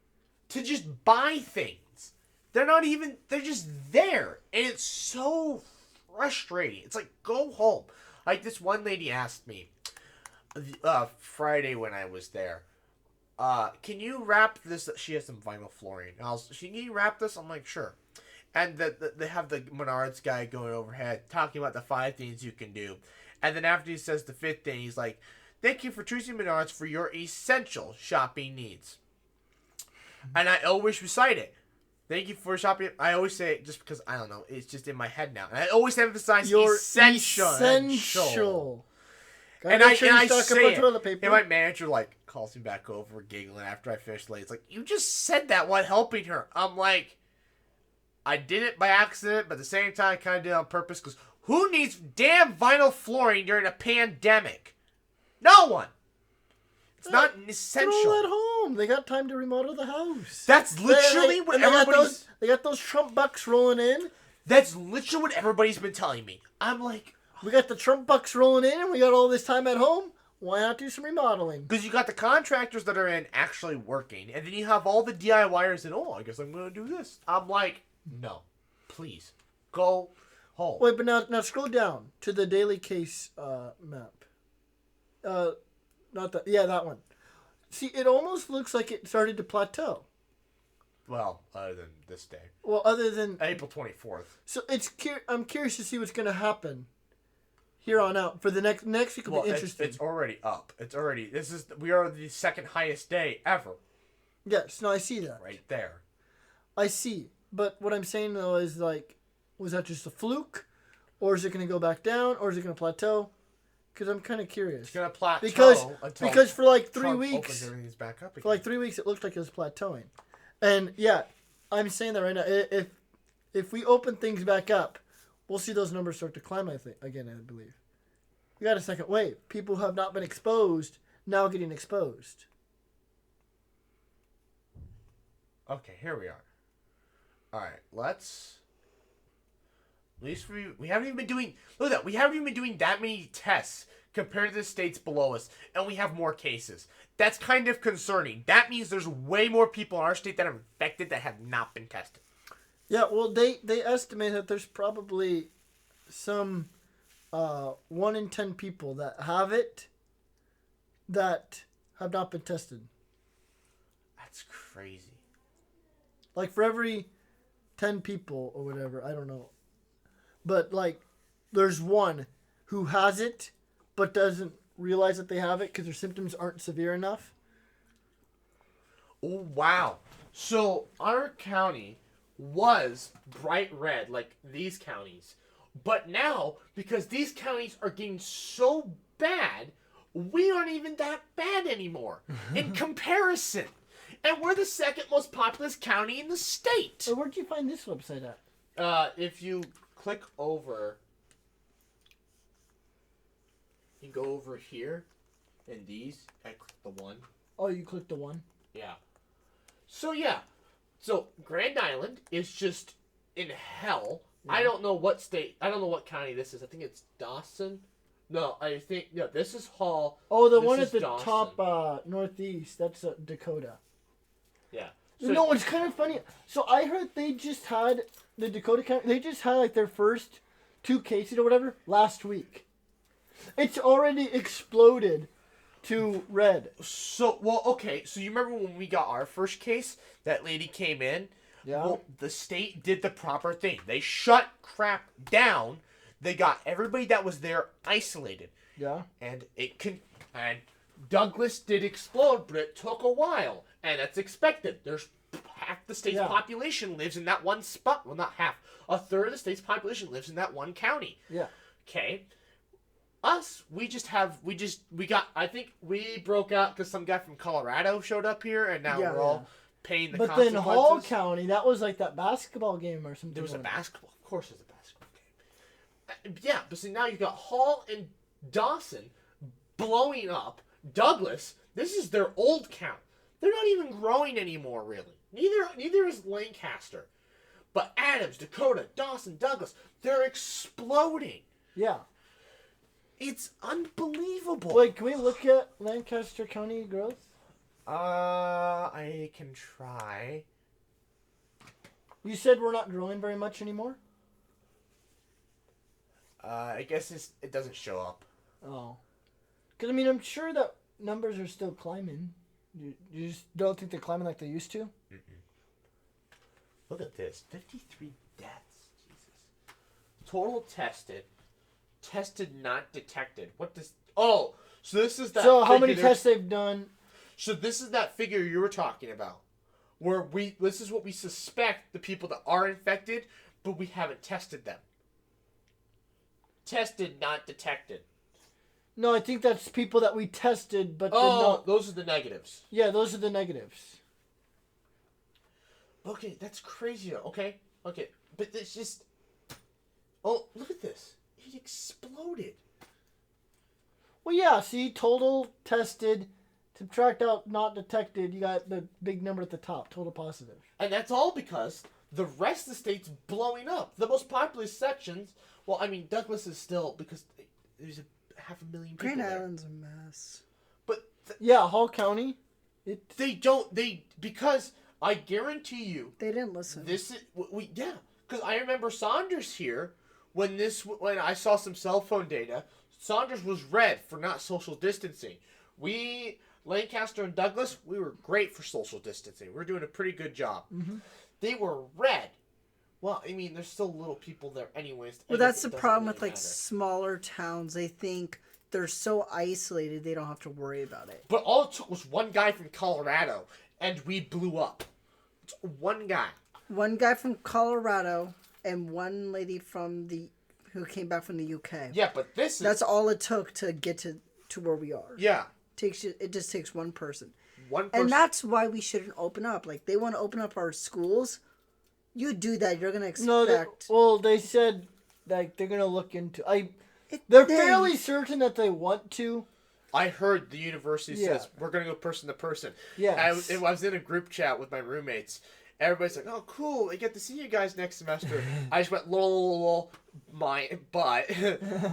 to just buy things. They're just there. And it's so frustrating. It's like, go home. Like this one lady asked me Friday when I was there, can you wrap this? She has some vinyl flooring. Can you wrap this? I'm like, sure. And they have the Menards guy going overhead talking about the 5 things you can do. And then after he says the 5th thing, he's like, thank you for choosing Menards for your essential shopping needs. And I always recite it. Thank you for shopping. I always say it just because, I don't know, it's just in my head now. And I always emphasize
Your
essential.
essential. Gotta
And
make sure you stock up
say
on
it.
toilet paper.
And my manager like calls me back over, giggling after I finished late. It's like, you just said that while helping her. I'm like, I did it by accident, but at the same time, I kind of did it on purpose. Because who needs damn vinyl flooring during a pandemic? No one. It's not essential.
They're all at home. They got time to remodel the house.
That's literally what everybody's.
They got those Trump bucks rolling in.
That's literally what everybody's been telling me. I'm like,
We got the Trump bucks rolling in, and we got all this time at home. Why not do some remodeling?
because you got the contractors that are in actually working, and then you have all the DIYers and I guess I'm gonna do this. I'm like, no, please go home.
Wait, but now scroll down to the daily case map. Not that. Yeah, that one. See, it almost looks like it started to plateau.
Well, other than this day,
Well, other than
April 24th.
so, I'm curious to see what's going to happen here on out for the next week. Will
Well,
be interesting.
it's already up. We are the second highest day ever,
Yes, no, I see that.
right there.
I see, but what I'm saying though is like, was that just a fluke, or is it going to go back down, or is it going to plateau? Because I'm kind of curious.
It's gonna plateau
Because for like 3
Trump
weeks,
opens everything's back up again.
for like 3 weeks, it looked like it was plateauing. And yeah, I'm saying that right now. If we open things back up, we'll see those numbers start to climb. I think again. I believe we got a second wave. People who have not been exposed now getting exposed.
Okay, here we are. All right, let's. At least we haven't even been doing. Look at that. We haven't even been doing that many tests compared to the states below us, and we have more cases. That's kind of concerning. That means there's way more people in our state that are infected that have not been tested.
Yeah, well, they estimate that there's probably some 1 in 10 people that have it that have not been tested.
That's crazy.
Like for every 10 people or whatever, I don't know. But like there's one who has it but doesn't realize that they have it because their symptoms aren't severe enough.
Oh, wow. So our county was bright red like these counties. But now, because these counties are getting so bad, we aren't even that bad anymore in comparison. And we're the second most populous county in the state.
So where'd you find this website at?
If you click over, you go over here, and these, I click the one.
Oh, you clicked the one?
Yeah. So yeah, so Grand Island is just in hell. Yeah. I don't know what state, I don't know what county this is. I think it's Dawson. No, I think, no, this is Hall.
Oh, the
this
one
is
at the
Dawson.
top northeast. That's Dakota.
Yeah.
So, no, it's kind of funny. So I heard they just had the Dakota County. They just had like their first 2 cases or whatever last week. It's already exploded to red.
So, well, okay. So you remember when we got our first case? That lady came in.
Yeah.
Well, the state did the proper thing. They shut crap down. They got everybody that was there isolated.
Yeah.
And and Douglas did explode, but it took a while. And that's expected. There's half the state's population lives in that one spot. Well, not half. A third of the state's population lives in that one county.
Yeah.
Okay. Us, we got, I think we broke out because some guy from Colorado showed up here, and now we're all paying the consequences.
But then Hall County, that was like that basketball game or something.
There was a basketball. Of course there's a basketball game. Yeah, but see, now you've got Hall and Dawson blowing up. Douglas, this is their old count. They're not even growing anymore, really. Neither is Lancaster. But Adams, Dakota, Dawson, Douglas, they're exploding.
Yeah.
It's unbelievable.
Wait, can we look at Lancaster County growth?
I can try.
You said we're not growing very much anymore?
I guess it doesn't show up.
Oh. Because, I mean, I'm sure that numbers are still climbing. You just don't think they're climbing like they used to?
Mm-mm. Look at this. 53 deaths. Jesus. Total tested. Tested not detected. What does... Oh! So this is that...
So how many tests they've done?
So this is that figure you were talking about. Where this is what we suspect the people that are infected, but we haven't tested them. Tested, not detected.
No, I think that's people that we tested, but
those are the negatives.
yeah, those are the negatives.
Okay, that's crazy. Okay, but it's just. Oh, look at this! It exploded.
Well, yeah. See, total tested, subtract out not detected. You got the big number at the top, total positive.
And that's all because the rest of the state's blowing up. The most populous sections. Well, I mean, Douglas is still because there's 500,000 people
Grand
there.
Island's a mess.
But
Yeah, Hall County.
because I guarantee you
They didn't listen.
this is because I remember Saunders here when I saw some cell phone data. Saunders was red for not social distancing. Lancaster and Douglas, we were great for social distancing. We were doing a pretty good job.
Mm-hmm.
They were red. Well, I mean, there's still little people there anyways.
Well, that's the problem with
really
like
matter.
smaller towns. They think they're so isolated they don't have to worry about it.
But all it took was one guy from Colorado, and we blew up. It's one guy.
One guy from Colorado and one lady who came back from the UK.
Yeah, but
That's all it took to get to where we are.
Yeah.
It just takes one person.
One person.
And that's why we shouldn't open up. Like, they want to open up our schools. You do that, you're going to expect...
They said like they're gonna look into. They're
They-
fairly certain that they want to.
I heard the university
Yeah.
says we're gonna go person to person.
Yes.
I was in a group chat with my roommates. Everybody's like, "Oh, cool! I get to see you guys next semester." I just went, "Lol, my butt,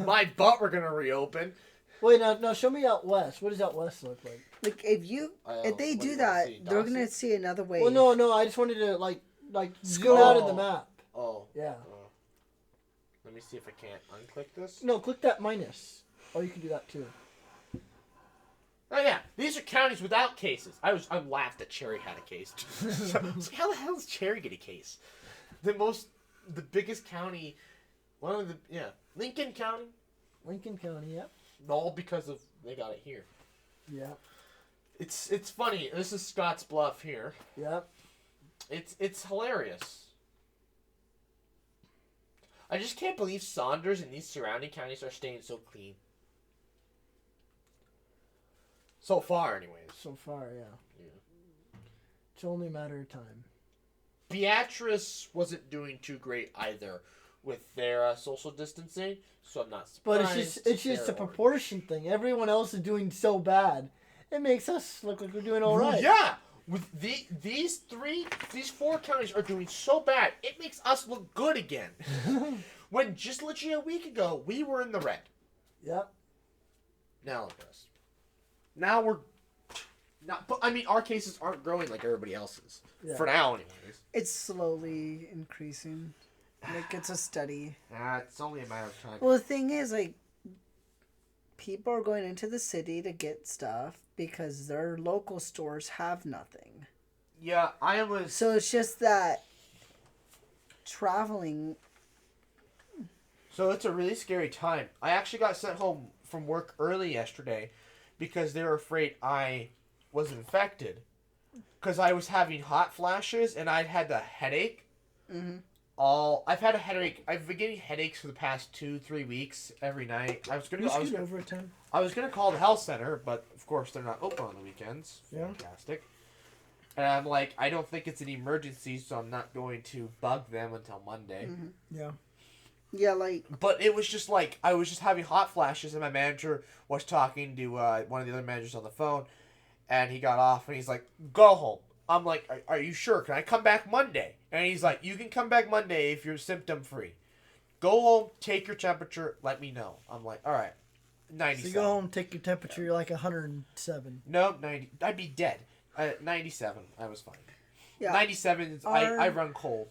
my butt. We're gonna reopen."
Wait, now show me out west. What does out west look like?
Like, if they
what do
do
you wanna
that,
see,
they're
Dawson?
going to see another wave.
Well, no. I just wanted to like zoom out of the map.
Oh.
Yeah.
Let me see if I can't unclick this.
No, click that minus. Oh, you can do that too.
Oh yeah, these are counties without cases. I laughed that Cherry had a case. So, I was like, how the hell does Cherry get a case? The biggest county, Lincoln County.
Lincoln County, yep.
All because of they got it here.
Yeah.
It's funny. This is Scotts Bluff here.
Yep.
It's hilarious. I just can't believe Saunders and these surrounding counties are staying so clean. So far, anyways.
So far, yeah. It's only a matter of time.
Beatrice wasn't doing too great either with their social distancing, so I'm not
But
surprised.
it's just a proportion thing. Everyone else is doing so bad. It makes us look like we're doing all right.
Yeah, with these four counties are doing so bad, it makes us look good again. When just literally a week ago we were in the red.
Yep.
Now look at us. Now we're not. But I mean, our cases aren't growing like everybody else's.
Yeah.
For now, anyways.
It's slowly increasing. Like, it's a study.
It's only a matter of time.
Well, the thing is, like, people are going into the city to get stuff because their local stores have nothing.
Yeah, I was.
So it's just that traveling.
So it's a really scary time. I actually got sent home from work early yesterday because they were afraid I was infected. Because I was having hot flashes and I'd had the headache.
Mm-hmm.
I've had a headache. I've been getting headaches for the past 2-3 weeks every night. I was gonna call the health center, but of course they're not open on the weekends.
Yeah.
Fantastic. And I'm like, I don't think it's an emergency, so I'm not going to bug them until Monday.
Mm-hmm.
Yeah.
Yeah, like,
But it was just like I was just having hot flashes, and my manager was talking to one of the other managers on the phone, and he got off, and he's like, "Go home." I'm like, are you sure? Can I come back Monday? And he's like, you can come back Monday if you're symptom free. Go home, take your temperature, let me know. I'm like, all right, 97.
So you go home, take your temperature, you're like 107.
No, 90. I'd be dead. 97. I was fine.
yeah.
97. Is, I run cold.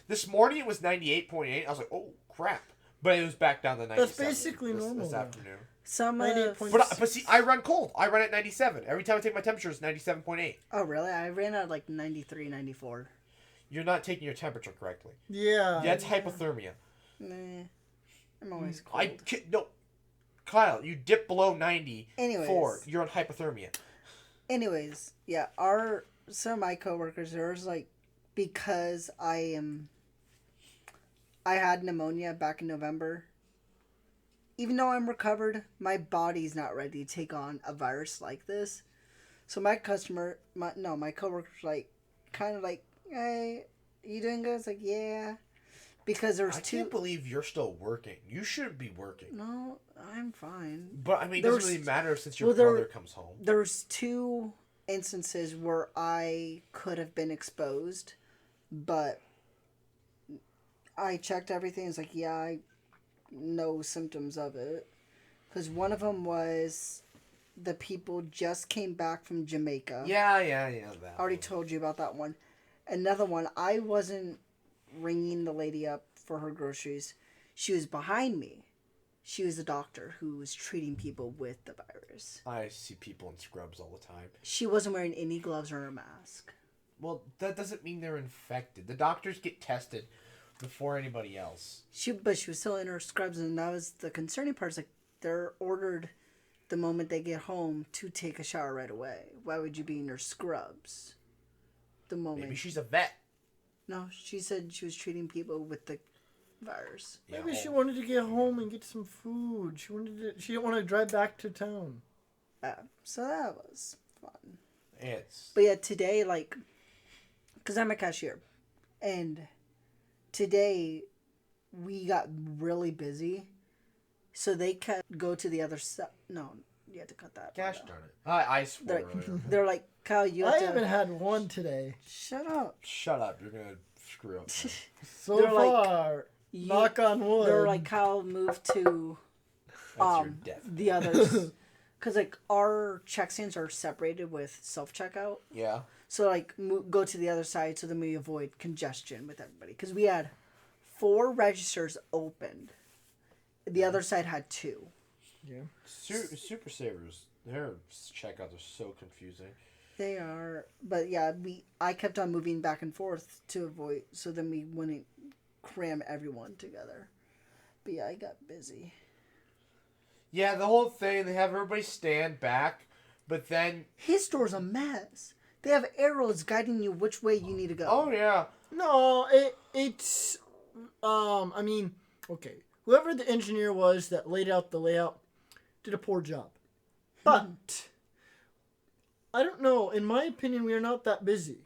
This morning it was 98.8. I was like, oh crap! But it was back down to 97.
That's basically normal,
this
though.
afternoon.
Some
98.6.
But see, I run cold. I run at 97. Every time I take my temperature, it's 97.8.
Oh, really? I ran at like 93, 94.
You're not taking your temperature correctly.
Yeah.
That's hypothermia.
Nah. I'm always cold.
No, Kyle, you dip below 90.
Anyways.
You're on hypothermia.
Anyways, yeah, some of my coworkers, there's like, because I had pneumonia back in November, even though I'm recovered, my body's not ready to take on a virus like this. So my coworker's like, kind of like, hey, you doing good? It's like, yeah. Because there's
I
two.
can't believe you're still working. You shouldn't be working.
No, I'm fine.
But I mean, it
There's-
doesn't really matter since your
well, there-
brother comes home.
There's two instances where I could have been exposed, but I checked everything. It's like, yeah, no symptoms of it. Because one of them was the people just came back from Jamaica.
Yeah. That
I already
one.
told you about that one. Another one, I wasn't ringing the lady up for her groceries. She was behind me. She was a doctor who was treating people with the virus.
I see people in scrubs all the time.
She wasn't wearing any gloves or a mask.
Well, that doesn't mean they're infected. The doctors get tested before anybody else.
But she was still in her scrubs, and that was the concerning part. Is like they're ordered the moment they get home to take a shower right away. Why would you be in your scrubs? The moment.
Maybe she's a vet.
No, she said she was treating people with the virus.
Yeah,
Maybe she wanted to get home and get some food. She didn't want to drive back to town.
So that was fun.
It's
But yeah, today, like, because I'm a cashier, and today we got really busy, so they could go to the other side. No, you had to cut that.
gosh
part out.
darn it. I swore
They're,
earlier.
they're like, Kyle, you have
I
to
haven't had one today.
shut up.
Shut up. You're going to screw up. now.
So
They're like,
far, knock on wood.
They're like, Kyle, move to
That's your death.
the others, because like our check stands are separated with self checkout.
Yeah.
So like go to the other side so then we avoid congestion with everybody. Because we had 4 registers opened. The other side had 2.
yeah.
Super Savers. Their checkouts are so confusing.
They are, but yeah, I kept on moving back and forth to avoid, so then we wouldn't cram everyone together. But yeah, I got busy.
Yeah, the whole thing, they have everybody stand back, but then...
His store's a mess. They have arrows guiding you which way you need to go.
Oh, yeah.
No, it's I mean, okay. Whoever the engineer was that laid out the layout did a poor job. But I don't know, in my opinion we are not that busy.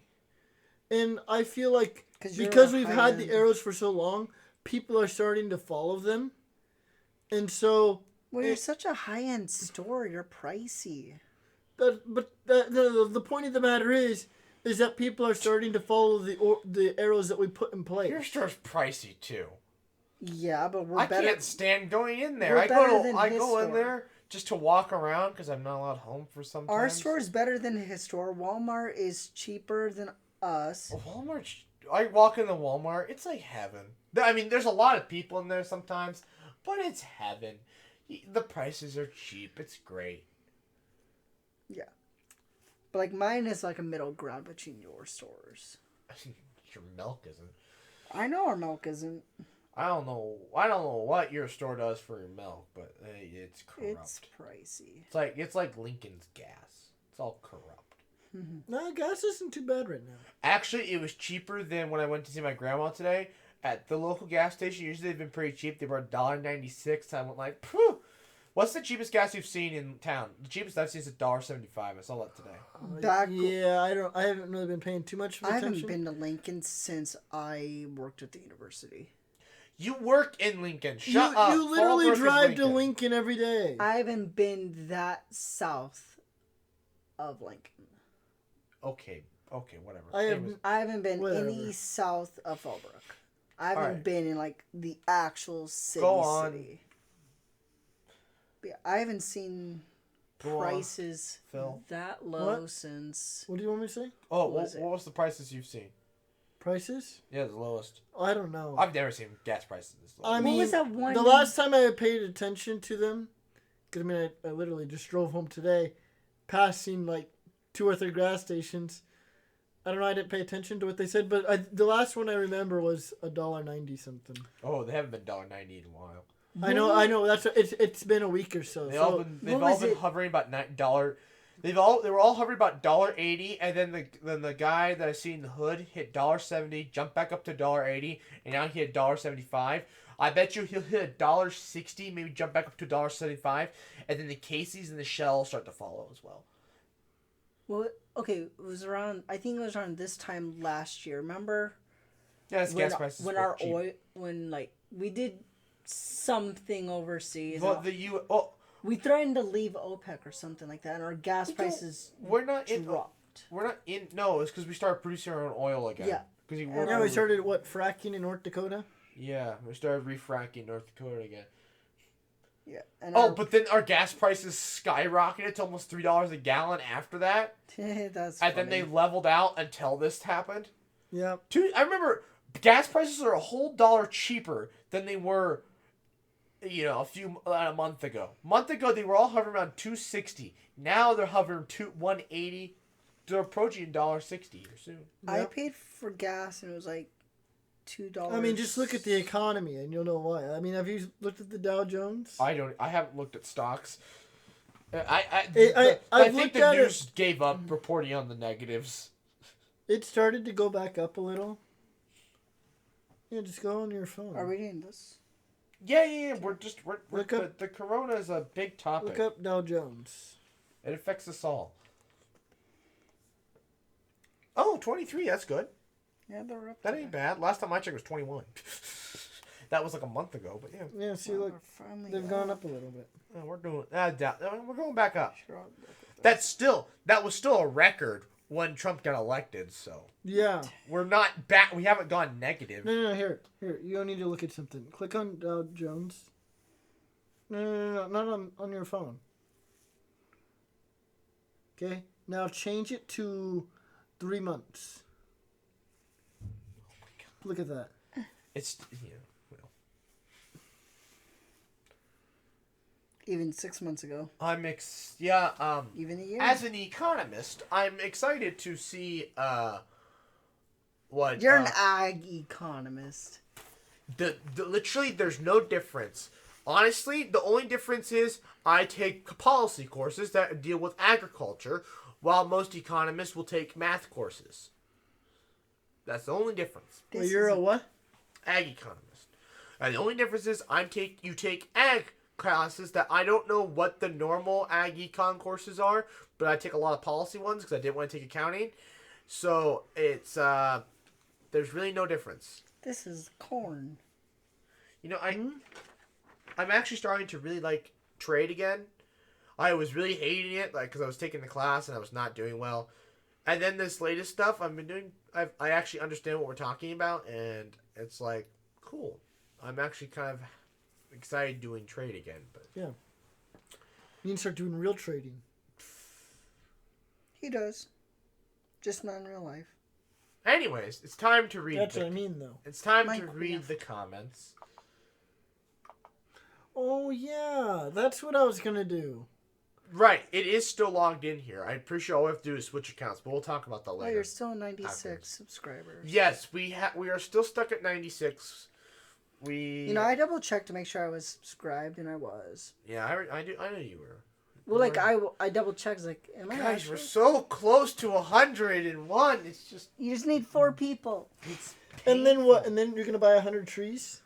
And I feel like
'Cause you're
because
a
we've had the
high-end-
arrows for so long, people are starting to follow them. And so
Well, you're such a high-end store. You're pricey.
the point of the matter is that people are starting to follow the arrows that we put in place.
Your store's pricey, too.
Yeah, but we're
I
better.
can't stand going in there.
We're
I
better than
go
his
in
store.
there just to walk around because I'm not allowed home for some time.
Our store is better than his store. Walmart is cheaper than us.
Walmart. I walk in the Walmart. It's like heaven. I mean, there's a lot of people in there sometimes, but it's heaven. The prices are cheap. It's great.
Yeah. But like mine is like a middle ground between your stores.
Your milk isn't.
I know our milk isn't.
I don't know what your store does for your milk, but hey, it's corrupt.
It's pricey.
It's like Lincoln's gas. It's all corrupt.
No, gas isn't too bad right now.
Actually, it was cheaper than when I went to see my grandma today at the local gas station. Usually they've been pretty cheap. They were $1.96. I went like, phew. What's the cheapest gas you've seen in town? The cheapest I've seen is $1.75. I saw that today.
Yeah, I haven't really been paying too much
I
attention.
haven't been to Lincoln since I worked at the university.
You work in Lincoln. Shut up.
You literally
Fallbrook is
drive to Lincoln every day.
I haven't been that south of Lincoln.
Okay, whatever.
I have-
Anyways,
I haven't been
Whatever.
any south of Fallbrook. I haven't
Alright.
been in like the actual city.
Go on.
City. But yeah, I haven't seen
Go on,
prices
Phil.
that low
What?
since.
What do you want me to say?
Oh,
What
what
was it?
was the prices you've seen?
Prices?
Yeah, the lowest.
I don't know.
I've never seen gas prices this low.
I
What
mean,
was that one-
the last time I paid attention to them, because I mean, I literally just drove home today, passing like 2 or 3 gas stations. I don't know. I didn't pay attention to what they said, but the last one I remember was $1.90 something.
Oh, they haven't been $1.90 in a while.
I know. That's it's been a week or so.
They've
so
all
was
been
it?
hovering about $9. They were all hovering about $1.80, and then the guy that I see in the hood hit $1.70, jumped back up to $1.80, and now he hit $1.75. I bet you he'll hit $1.60, maybe jump back up to $1.75, and then the Casey's and the Shell start to follow as well.
Well, okay, it was around. I think it was around this time last year. Remember
Yeah, it's gas prices.
when
were
our
cheap.
oil, when like we did something overseas.
Well,
We threatened to leave OPEC or something like that, and our gas prices
we're not in.
dropped.
We're not in. No, it's because we started producing our own oil again.
Yeah.
Because
Yeah, we started fracking in North Dakota.
Yeah, we started refracking North Dakota again.
Yeah. And
Oh, but then our gas prices skyrocketed to almost $3 a gallon after that,
that's
and then they leveled out until this happened.
Yeah.
I remember gas prices are a whole dollar cheaper than they were, a month ago. A month ago they were all hovering around $2.60. Now they're hovering $1.80. They're approaching $1.60 here soon.
I paid for gas and it was like $2.
I mean, just look at the economy and you'll know why. I mean, have you looked at the Dow Jones?
I haven't looked at stocks. I
I've
think
looked
the
at it.
news gave up reporting on the negatives.
It started to go back up a little. Yeah, just go on your phone.
Are we doing this?
Yeah. We're
Look up-
the corona is a big topic.
Look up Dow Jones.
It affects us all. Oh, 23, that's good.
Yeah, they're up.
That ain't bad. Last time I checked was 21. That was like a month ago, but yeah.
Yeah, see, look, they've gone up a little bit.
We're going back up. That was still a record when Trump got elected, so
Yeah.
we're not back. We haven't gone negative.
No, here. You don't need to look at something. Click on Dow Jones. No, not on your phone. Okay, now change it to 3 months. Look at that.
It's well.
Even 6 months ago. Even a year.
As an economist, I'm excited to see what
You're an ag economist.
literally there's no difference. Honestly, the only difference is I take policy courses that deal with agriculture, while most economists will take math courses. That's the only difference.
Well, you're a what?
Ag economist. And the only difference is you take ag classes that I don't know what the normal ag econ courses are, but I take a lot of policy ones because I didn't want to take accounting. So it's there's really no difference.
This is corn.
I'm actually starting to really like trade again. I was really hating it, because I was taking the class and I was not doing well. And then this latest stuff I've been doing, I actually understand what we're talking about, and it's like, cool. I'm actually kind of excited doing trade again. But
Yeah. You need to start doing real trading.
He does. Just not in real life.
anyways, it's time to read.
That's what I mean, though.
It's time
Mike,
to read the comments.
Oh, yeah. That's what I was going to do.
Right, it is still logged in here. I'm pretty sure all we have to do is switch accounts, but we'll talk about that
Oh,
later.
you're still 96
Afterwards.
subscribers.
Yes, we are still stuck at 96.
I double checked to make sure I was subscribed, and I was.
Yeah, I know you were.
Well, like I double checked, like, am I
Guys,
actually?
we're so close to 101. It's just
You just need 4 people.
it's
And then what? And then you're going to buy 100 trees?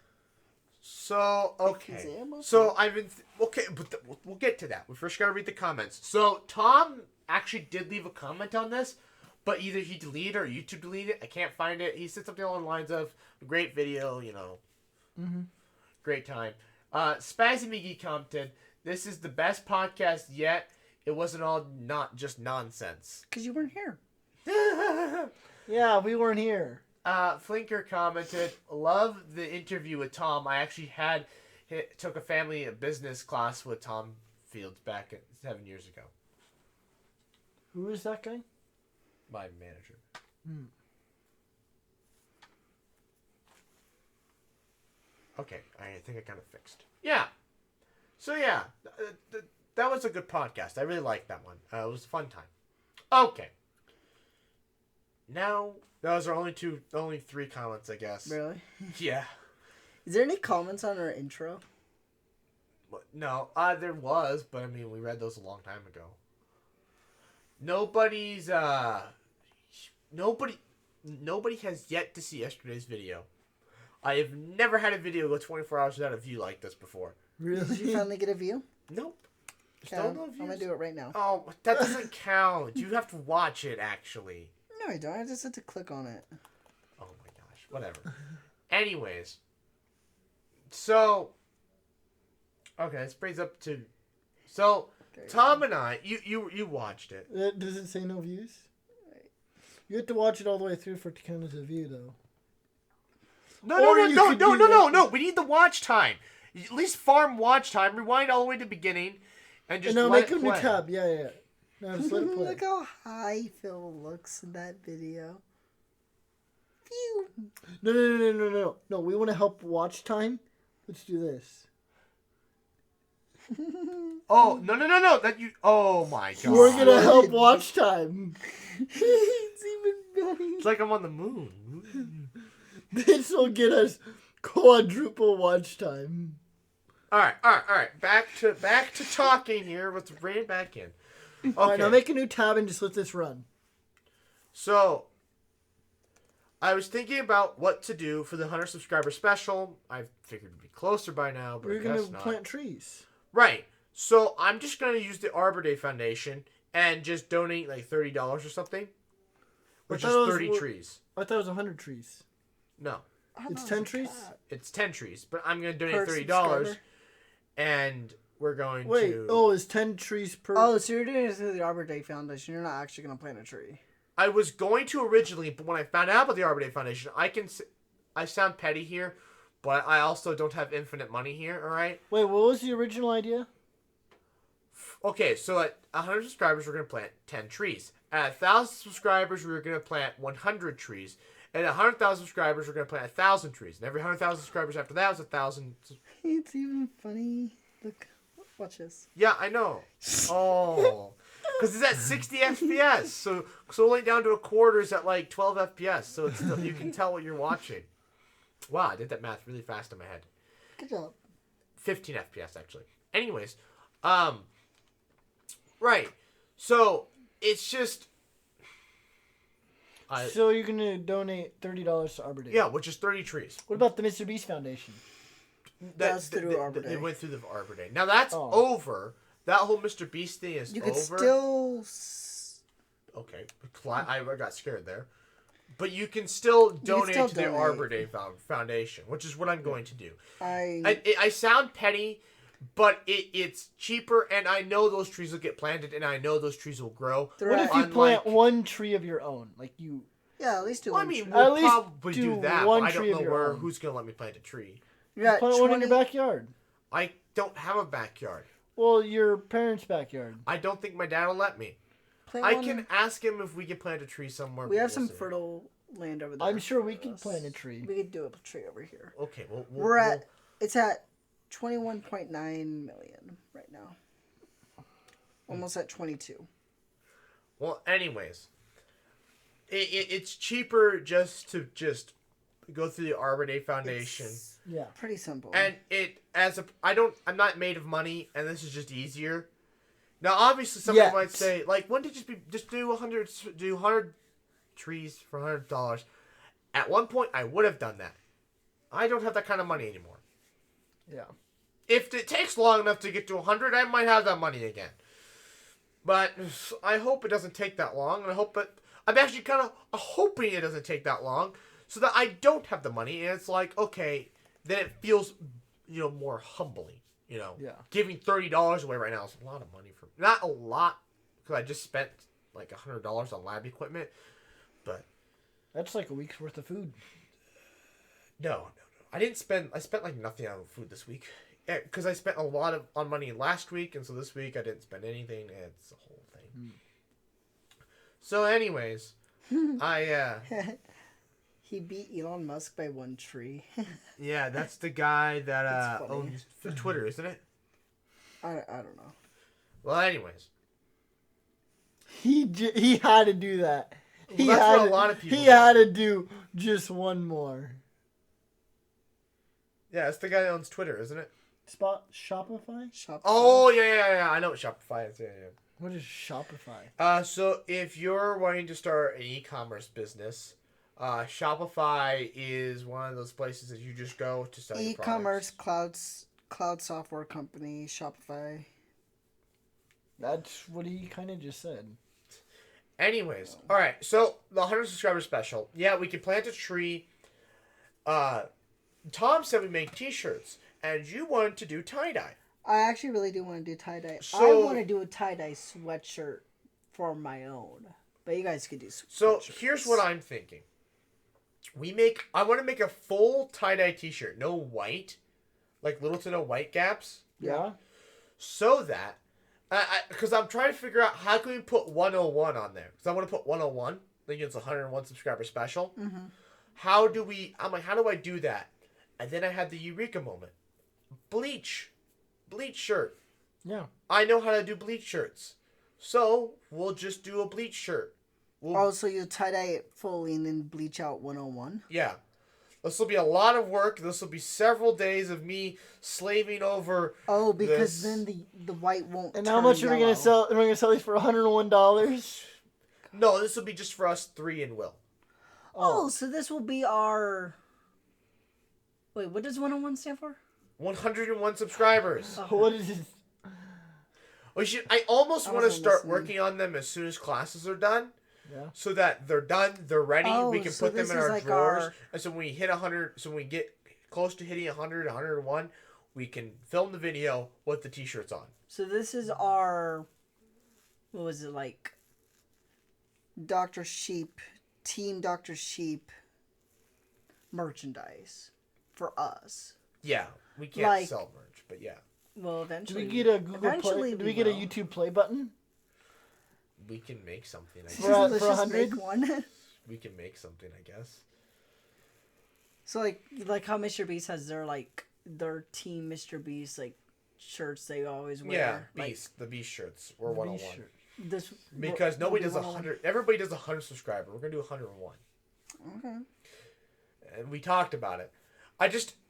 so okay.
Examples?
So I've been okay, but we'll get to that. We first got to read the comments. So Tom actually did leave a comment on this, but either he deleted it or YouTube deleted it. I can't find it. He said something along the lines of "great video," great time. Spazzy McGee commented, "This is the best podcast yet. It wasn't all not just nonsense."
Because you weren't here.
Yeah, we weren't here.
Flinker commented, "Love the interview with Tom. I actually took a family business class with Tom Fields back 7 years ago.
Who is that guy?
My manager." Okay, I think I got it fixed. Yeah. So yeah, that was a good podcast. I really liked that one. It was a fun time. Okay. Now those are only 3 comments, I guess.
Really?
Yeah.
Is there any comments on our intro?
No, there was, but I mean, we read those a long time ago. Nobody has yet to see yesterday's video. I have never had a video go 24 hours without a view like this before.
Did you
Really?
finally get a view?
Nope.
Okay,
Still
I'm
no
gonna
views.
do it right now.
Oh, that doesn't count. You have to watch it, actually.
No, I don't. I just had to click on it.
Oh my gosh. Whatever. Anyways. So. Okay, this brings up to. So,
There you
Tom and I, you watched it.
Does it say no views? You have to watch it all the way through for it to count as a view, though. Or you could do that.
No. We need the watch time. At least farm watch time. Rewind all the way to the beginning, and just
And now
let
make
it
a new
play.
tab. Yeah. Now just let it play.
Look how high Phil looks in that video. Phew.
No. No, we want to help watch time. Let's do this.
Oh no! That you. Oh my god!
We're gonna help watch time.
It's even better.
It's like I'm on the moon.
This will get us quadruple watch time.
All right. Back to talking here. Let's rein it back in. Okay.
All right, now make a new tab and just let this run.
So, I was thinking about what to do for the 100 subscriber special. I figured it'd be closer by now, but
We're
I
gonna
guess not.
plant trees.
Right. So I'm just gonna use the Arbor Day Foundation and just donate like $30 or something, which
I
is
thought it was
30
what-
trees.
I thought it was 100 trees.
No,
It's 10 trees?
it's 10 trees, but I'm gonna donate
Per
$30,
subscriber?
and we're going
Wait,
to.
it's 10 trees per...
Oh, so you're doing it through the Arbor Day Foundation. You're not actually gonna plant a tree.
I was going to originally, but when I found out about the Arbor Day Foundation, I sound petty here, but I also don't have infinite money here. All right.
Wait, what was the original idea?
Okay, so at 100 subscribers, we're going to plant 10 trees. At 1,000 subscribers, we're going to plant 100 trees. And at 100,000 subscribers, we're going to plant 1,000 trees. And every 100,000 subscribers after that is 1,000.
It's even funny. Look, watch this.
Yeah, I know. Oh. Because it's at 60 FPS. So only down to a quarter is at like 12 FPS. So it's still, you can tell what you're watching. Wow, I did that math really fast in my head.
Good job.
15 FPS, actually. Anyways, right. So, it's just...
So you're going to donate $30 to Arbor Day.
Yeah, which is 30 trees.
What about the Mr. Beast Foundation?
That's through Arbor Day.
It went through the Arbor Day. Now, that's
Oh.
over. That whole Mr. Beast thing is
You
over.
could still.
Okay. I got scared there. But you can still donate
still
to the
donate.
Arbor Day Foundation, which is what I'm going to do.
I
I sound petty, but it's cheaper, and I know those trees will get planted, and I know those trees will grow.
They're
What if you
Unlike-
plant one tree of your own? Like you...
yeah, at least do
Well, I
one.
mean,
tree.
we'll
At least
probably do
do
that,
one
but I don't
tree of
know
your
where
own.
who's going to let me plant a tree.
You're at
Plant one in
20
your backyard.
I don't have a backyard.
Well, your parents' backyard.
I don't think my dad will let me.
plant
I
one-
can ask him if we can plant a tree somewhere.
We
but
have
we'll
some
see.
fertile land over there.
I'm sure
for
we could
us.
plant a tree.
We could do a tree over here.
Okay, well,
We're at. It's at 21.9 million right now. Almost at 22.
Well, anyways, it's cheaper just to go through the Arbor Day Foundation,
It's
Yeah.
pretty simple.
and I'm not made of money, and this is just easier. Now, obviously, someone
Yet.
might say, like, when did just do 100 trees for $100? At one point, I would have done that. I don't have that kind of money anymore.
Yeah.
If it takes long enough to get to 100, I might have that money again. But I hope it doesn't take that long, and I'm actually kind of hoping it doesn't take that long, so that I don't have the money, and it's like, okay, then it feels, more humbling,
Yeah.
Giving $30 away right now is a lot of money for, not a lot, because I just spent like $100 on lab equipment, but
That's like a week's worth of food.
no. I spent like nothing on food this week. Yeah, because I spent a lot on money last week, and so this week I didn't spend anything. And it's a whole thing. So, anyways,
He beat Elon Musk by one tree.
yeah, that's the guy that
That's funny.
owns Twitter, isn't it?
I don't know.
Well, anyways,
He had to do that.
Well, that's what a lot of people
He
do.
had to do just one more.
yeah, it's the guy that owns Twitter, isn't it?
Shopify?
Oh yeah. I know what Shopify is. Yeah.
What is Shopify?
So if you're wanting to start an e-commerce business, Shopify is one of those places that you just go to sell your
E-commerce
products.
cloud software company, Shopify.
That's what he kind of just said.
Anyways, all right. So the 100 subscriber special. Yeah, we can plant a tree. Tom said we make T-shirts, and you wanted to do tie-dye.
I actually really do want to do tie-dye. I
So-
want to do a tie-dye sweatshirt for my own. But you guys could do
So
sweatshirts.
here's what I'm thinking. I want to make a full tie-dye T-shirt, no white, like little to no white gaps,
Yeah.
so that, because I'm trying to figure out how can we put 101 on there. Because I want to put 101, like it's a 101 subscriber special.
Mm-hmm.
I'm like, how do I do that? And then I had the eureka moment. Bleach shirt.
Yeah.
I know how to do bleach shirts. So we'll just do a bleach shirt.
Also, you tie-dye it fully and then bleach out 101.
Yeah. This will be a lot of work. This will be several days of me slaving over.
Oh, because
this.
then the white won't.
And how much are we gonna sell? We're gonna sell these for $101.
No, this will be just for us three and Will.
Oh, so this will be our. Wait, what does 101 stand for?
101 subscribers.
What is it?
I almost
I
want to
wasn't
start
listening.
working on them as soon as classes are done.
Yeah.
So that they're done, they're ready.
Oh,
we can
so
put them
this
in
is
our
like
drawers.
our-
And so when we hit 100, so when we get close to hitting 100, 101, we can film the video with the t-shirts on.
So this is our. What was it like? Dr. Sheep, Team Dr. Sheep merchandise for us.
Yeah, we can't
Like-
sell merch, but yeah,
Well,
Do
eventually.
we get a Google
eventually
Play? Do we get a
will.
YouTube Play button?
we can make something. I
For
guess.
a-
Let's
for
just
100?
make one.
We can make something, I guess.
So like how Mr. Beast has their team Mr. Beast like shirts they always wear.
Yeah,
like,
Beast, the Beast shirts or 101.
T-shirt.
This
Because
will
nobody
be
does
101.
100. Everybody does 100 subscriber. We're gonna do 101.
Okay.
And we talked about it.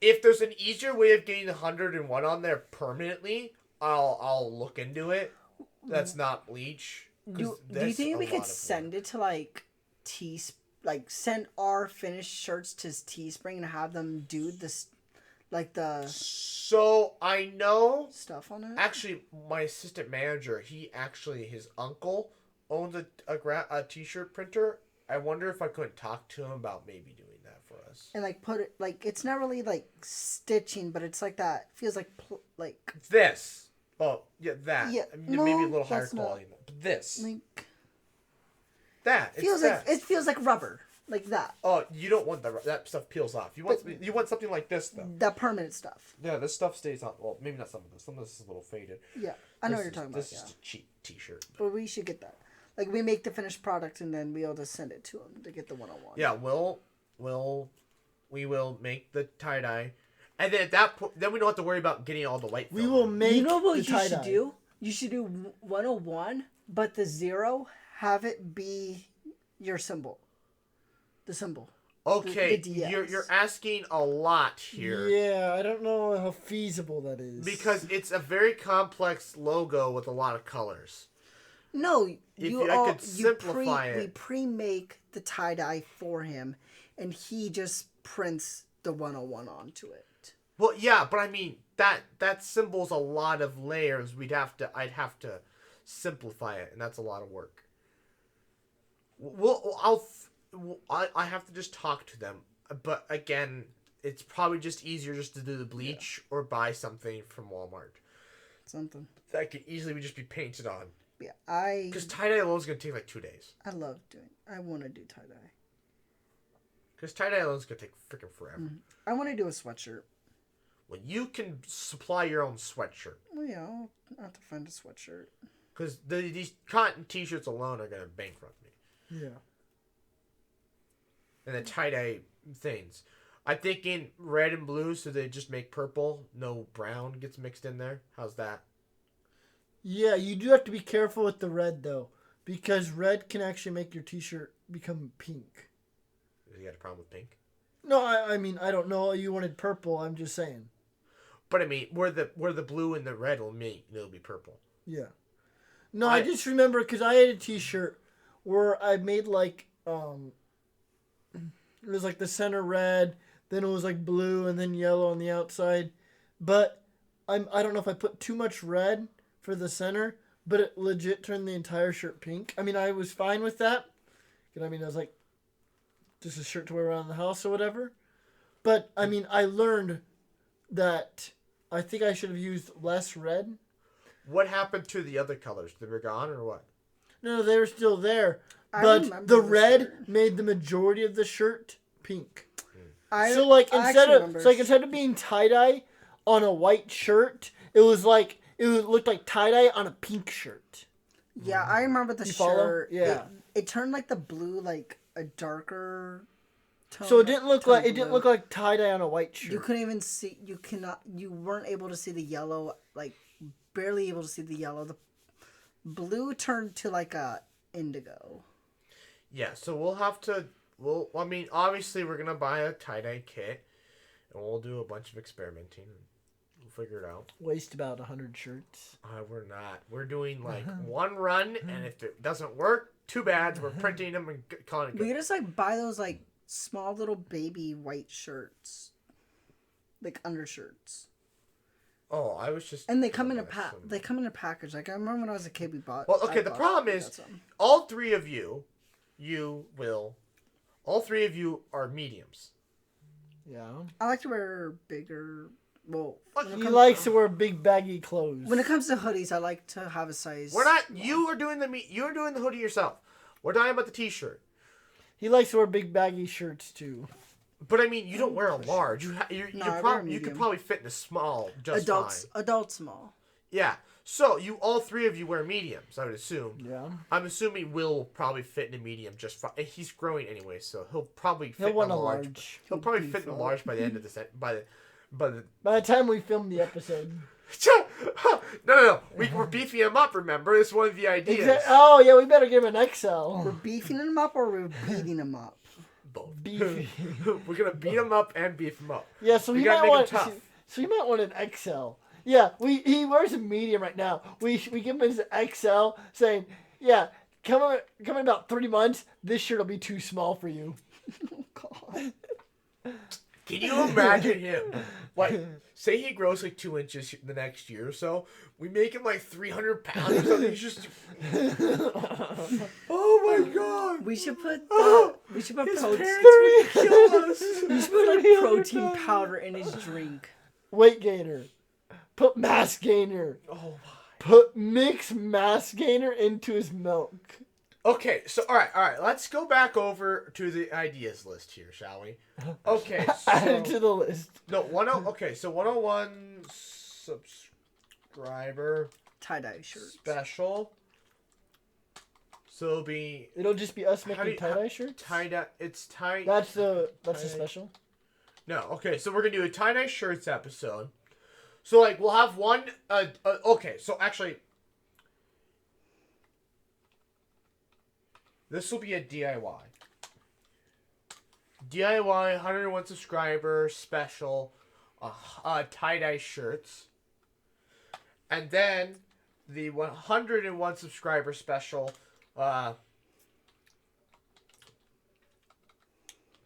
If there's an easier way of getting 101 on there permanently, I'll look into it. That's not bleach.
Do you
that's
think
a
we
lot
could
of
send
work.
it to like send our finished shirts to Teespring and have them do this like the
So I know.
stuff on it?
Actually, my assistant manager, his uncle owns a t-shirt printer. I wonder if I couldn't talk to him about maybe doing that for us.
And like put it like it's not really like stitching, but it's like that feels like like
This. Oh, yeah, that.
Yeah,
I mean, maybe a
no,
little higher
that's not-
quality. But this.
like
That.
feels
It's
like
that.
it feels like rubber like that.
Oh, you don't want that stuff peels off. You want something like this though.
The permanent stuff.
Yeah, this stuff stays on. Well, maybe not some of this. Some of this is a little faded.
Yeah, I know what
This
you're
is-
talking about.
This
Yeah,
is a cheap T-shirt.
but we should get that. Like we make the finished product and then we'll just send it to them to get the 101.
Yeah, we will make the tie dye, and then at that point, then we don't have to worry about getting all the white.
We
film
will
on.
make
You know what
the
you should
tie-dye.
do? You should do 101, but the 0 have it be your symbol. The symbol.
Okay,
the DS.
you're asking a lot here.
Yeah, I don't know how feasible that is.
Because it's a very complex logo with a lot of colors.
No,
I could simplify it.
We pre-make the tie-dye for him, and he just prints the 101 onto it.
Well, yeah, but I mean that symbol's a lot of layers. I'd have to simplify it, and that's a lot of work. I have to just talk to them, but again, it's probably just easier just to do the bleach or buy something from Walmart
Something.
that could easily just be painted on.
Yeah, I
Because tie dye alone is gonna take like 2 days.
love doing. I want to do tie-dye.
Because tie dye alone is gonna take freaking forever.
I want to do a sweatshirt.
When you can supply your own sweatshirt.
Well, yeah, I'll have to find a sweatshirt.
Because these cotton t-shirts alone are gonna bankrupt me.
yeah.
And the tie-dye things. I'm thinking red and blue, so they just make purple. No brown gets mixed in there. How's that?
Yeah, you do have to be careful with the red though, because red can actually make your T-shirt become pink.
You got a problem with pink?
No, I mean I don't know. You wanted purple. I'm just saying.
But I mean, where the blue and the red will meet, it'll be purple.
Yeah. No, I just remember because I had a T-shirt where I made like It was like the center red, then it was like blue, and then yellow on the outside. But I don't know if I put too much red for the center, but it legit turned the entire shirt pink. I mean, I was fine with that. I mean, I was like, just a shirt to wear around the house or whatever. But, I mean, I learned that I think I should have used less red.
What happened to the other colors? They were gone or what?
No, they were still there.
I
But
remember
the
the
red
shirt.
made the majority of the shirt pink.
I
Instead
remember.
of being tie-dye on a white shirt, it looked like tie-dye on a pink shirt.
Yeah, I remember the
You follow?
shirt.
Yeah.
It turned like the blue, like a darker tone.
So it didn't look
tone
like
blue.
tie-dye on a white shirt.
You couldn't even see. You weren't able to see the yellow. Like barely able to see the yellow. The blue turned to like a indigo.
Yeah, so we'll have to. I mean, obviously we're gonna buy a tie-dye kit, and we'll do a bunch of experimenting. We'll figure it out.
Waste about 100 shirts.
We're not. We're doing like one run, and if it doesn't work, too bad. We're printing them and calling it
We
good.
could just like buy those like small little baby white shirts, like undershirts,
Oh, I was just.
and they come in a
gonna buy
pack.
some-
They come in a package. Like I remember when I was a kid, we bought.
Well, okay.
I
The
bought-
problem
we
is,
got some.
all three of you are mediums.
Yeah.
I like to wear bigger. Well,
What?
when it
He
comes-
likes to wear big baggy clothes.
when it comes to hoodies, I like to have a size.
We're not. You're doing the hoodie yourself. We're talking about the t-shirt.
He likes to wear big baggy shirts too.
But I mean, you don't wear a large.
No, I wear a
You could
medium.
probably fit in a small just fine.
Adult small.
Yeah. So all three of you wear mediums, I would assume.
Yeah.
I'm assuming Will will probably fit in a medium just fine. He's growing anyway, so he'll probably fit
He'll
in
want
a
a
large.
large.
He'll probably fit in a large by the end of the by the.
By the time we film the episode.
No. We're beefing him up. Remember, it's one of the ideas.
Oh yeah, we better give him an XL.
We're beefing them up or we're beating them up.
Both.
Beefy.
We're gonna beat him up and beef him up.
Yeah, so
We
he
gotta
might
make him
want.
tough.
So he might want an XL. Yeah, he wears a medium right now. We give him his XL, saying, yeah, come in about 3 months. This shirt will be too small for you.
Oh God.
Can you imagine him? Like, say he grows like 2 inches the next year or so. We make him like 300 pounds or something. He's just. Oh my God.
We should put. We should put
His
protein.
parents would kill us.
We should put like protein powder in his drink.
Weight gainer. Put mass gainer.
Oh
Mix mass gainer into his milk.
Okay, so all right. Let's go back over to the ideas list here, shall we? Okay,
Add it to
so
the list.
no 10. Okay, so 101 subscriber
Tie-dye shirt.
special. So it'll be
It'll just be us
How do
making
you-
tie-dye shirts.
tie-dye. It's tie.
That's the
tie-dye.
special.
No, okay, so we're gonna do a tie-dye shirts episode. So like we'll have one. Okay, so actually, this will be a DIY. DIY 101 subscriber special, tie-dye shirts, and then the 101 subscriber special,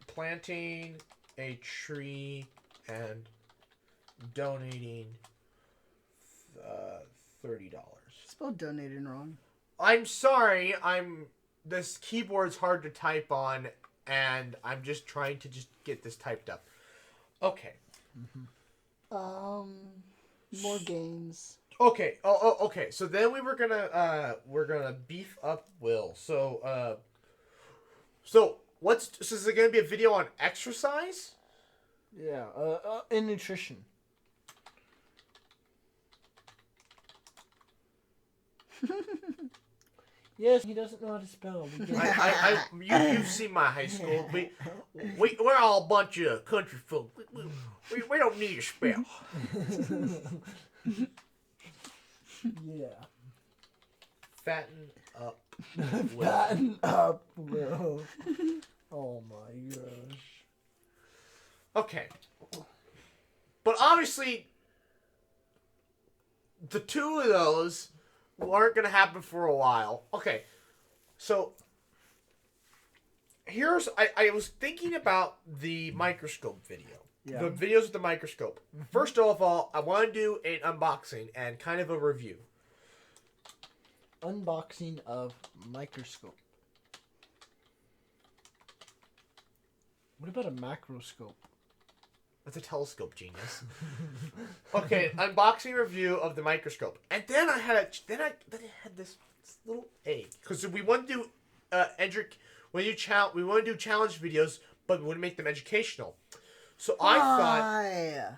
planting a tree and donating $30.
Spelled donating wrong.
I'm sorry, this keyboard's hard to type on, and I'm just trying to just get this typed up. Okay.
More games.
Okay. Okay. So then we're gonna beef up Will. So is it gonna be a video on exercise?
Yeah. And nutrition. Yes, he doesn't know how to spell. We get-
You've seen my high school. We're all a bunch of country folk. We don't need a spell.
yeah.
Fatten up. Will.
Fatten up, Will. Oh my gosh.
Okay. But obviously, the two of those aren't going to happen for a while. Okay. So, I was thinking about the microscope video.
Yeah.
The videos with the microscope. First of all, I want to do an unboxing and kind of a review.
Unboxing of microscope. What about a macroscope?
That's a telescope, genius. Okay, unboxing review of the microscope, and then I had this little egg because we want to do we want to do challenge videos, but we want to make them educational. So I thought,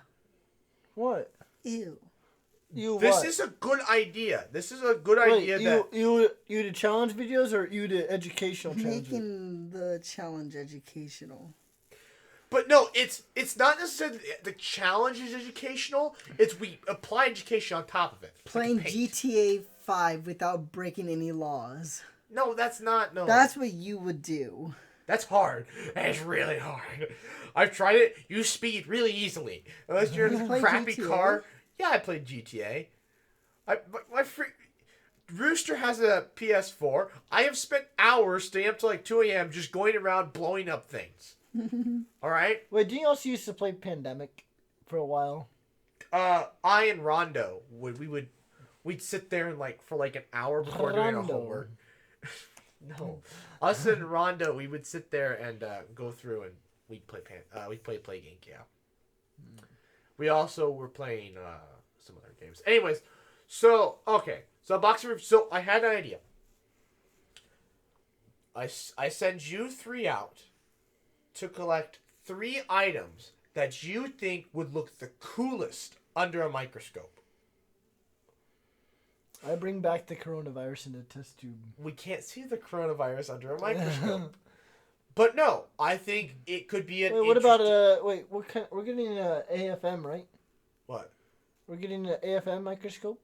What?
Ew.
You
this
what?
is a good idea. This is a good idea.
You do challenge videos or you do educational challenge videos?
Making the challenge educational.
But no, it's not necessarily the challenge is educational. It's we apply education on top of it. It's like
Playing
paint.
GTA 5 without breaking any laws.
No, that's not. No,
That's what you would do.
that's hard. That's really hard. I've tried it. You speed really easily, unless you're in a
played
crappy
GTA?
car. Yeah, I played GTA. Rooster has a PS4. I have spent hours staying up till like 2 a.m. just going around blowing up things. All right.
Wait, didn't you also used to play Pandemic for a while?
I and Rondo we'd sit there and for an hour before doing our
Rondo.
homework. No, us and Rondo, we would sit there and go through and we'd play play game. Yeah. We also were playing some other games. Anyways, so boxing review. So I had an idea. I send you 3 out to collect 3 items that you think would look the coolest under a microscope.
I bring back the coronavirus in a test tube.
We can't see the coronavirus under a microscope. But no, I think it could be an
Wait, what about what kind? We're getting an AFM, right?
What?
We're getting an AFM microscope.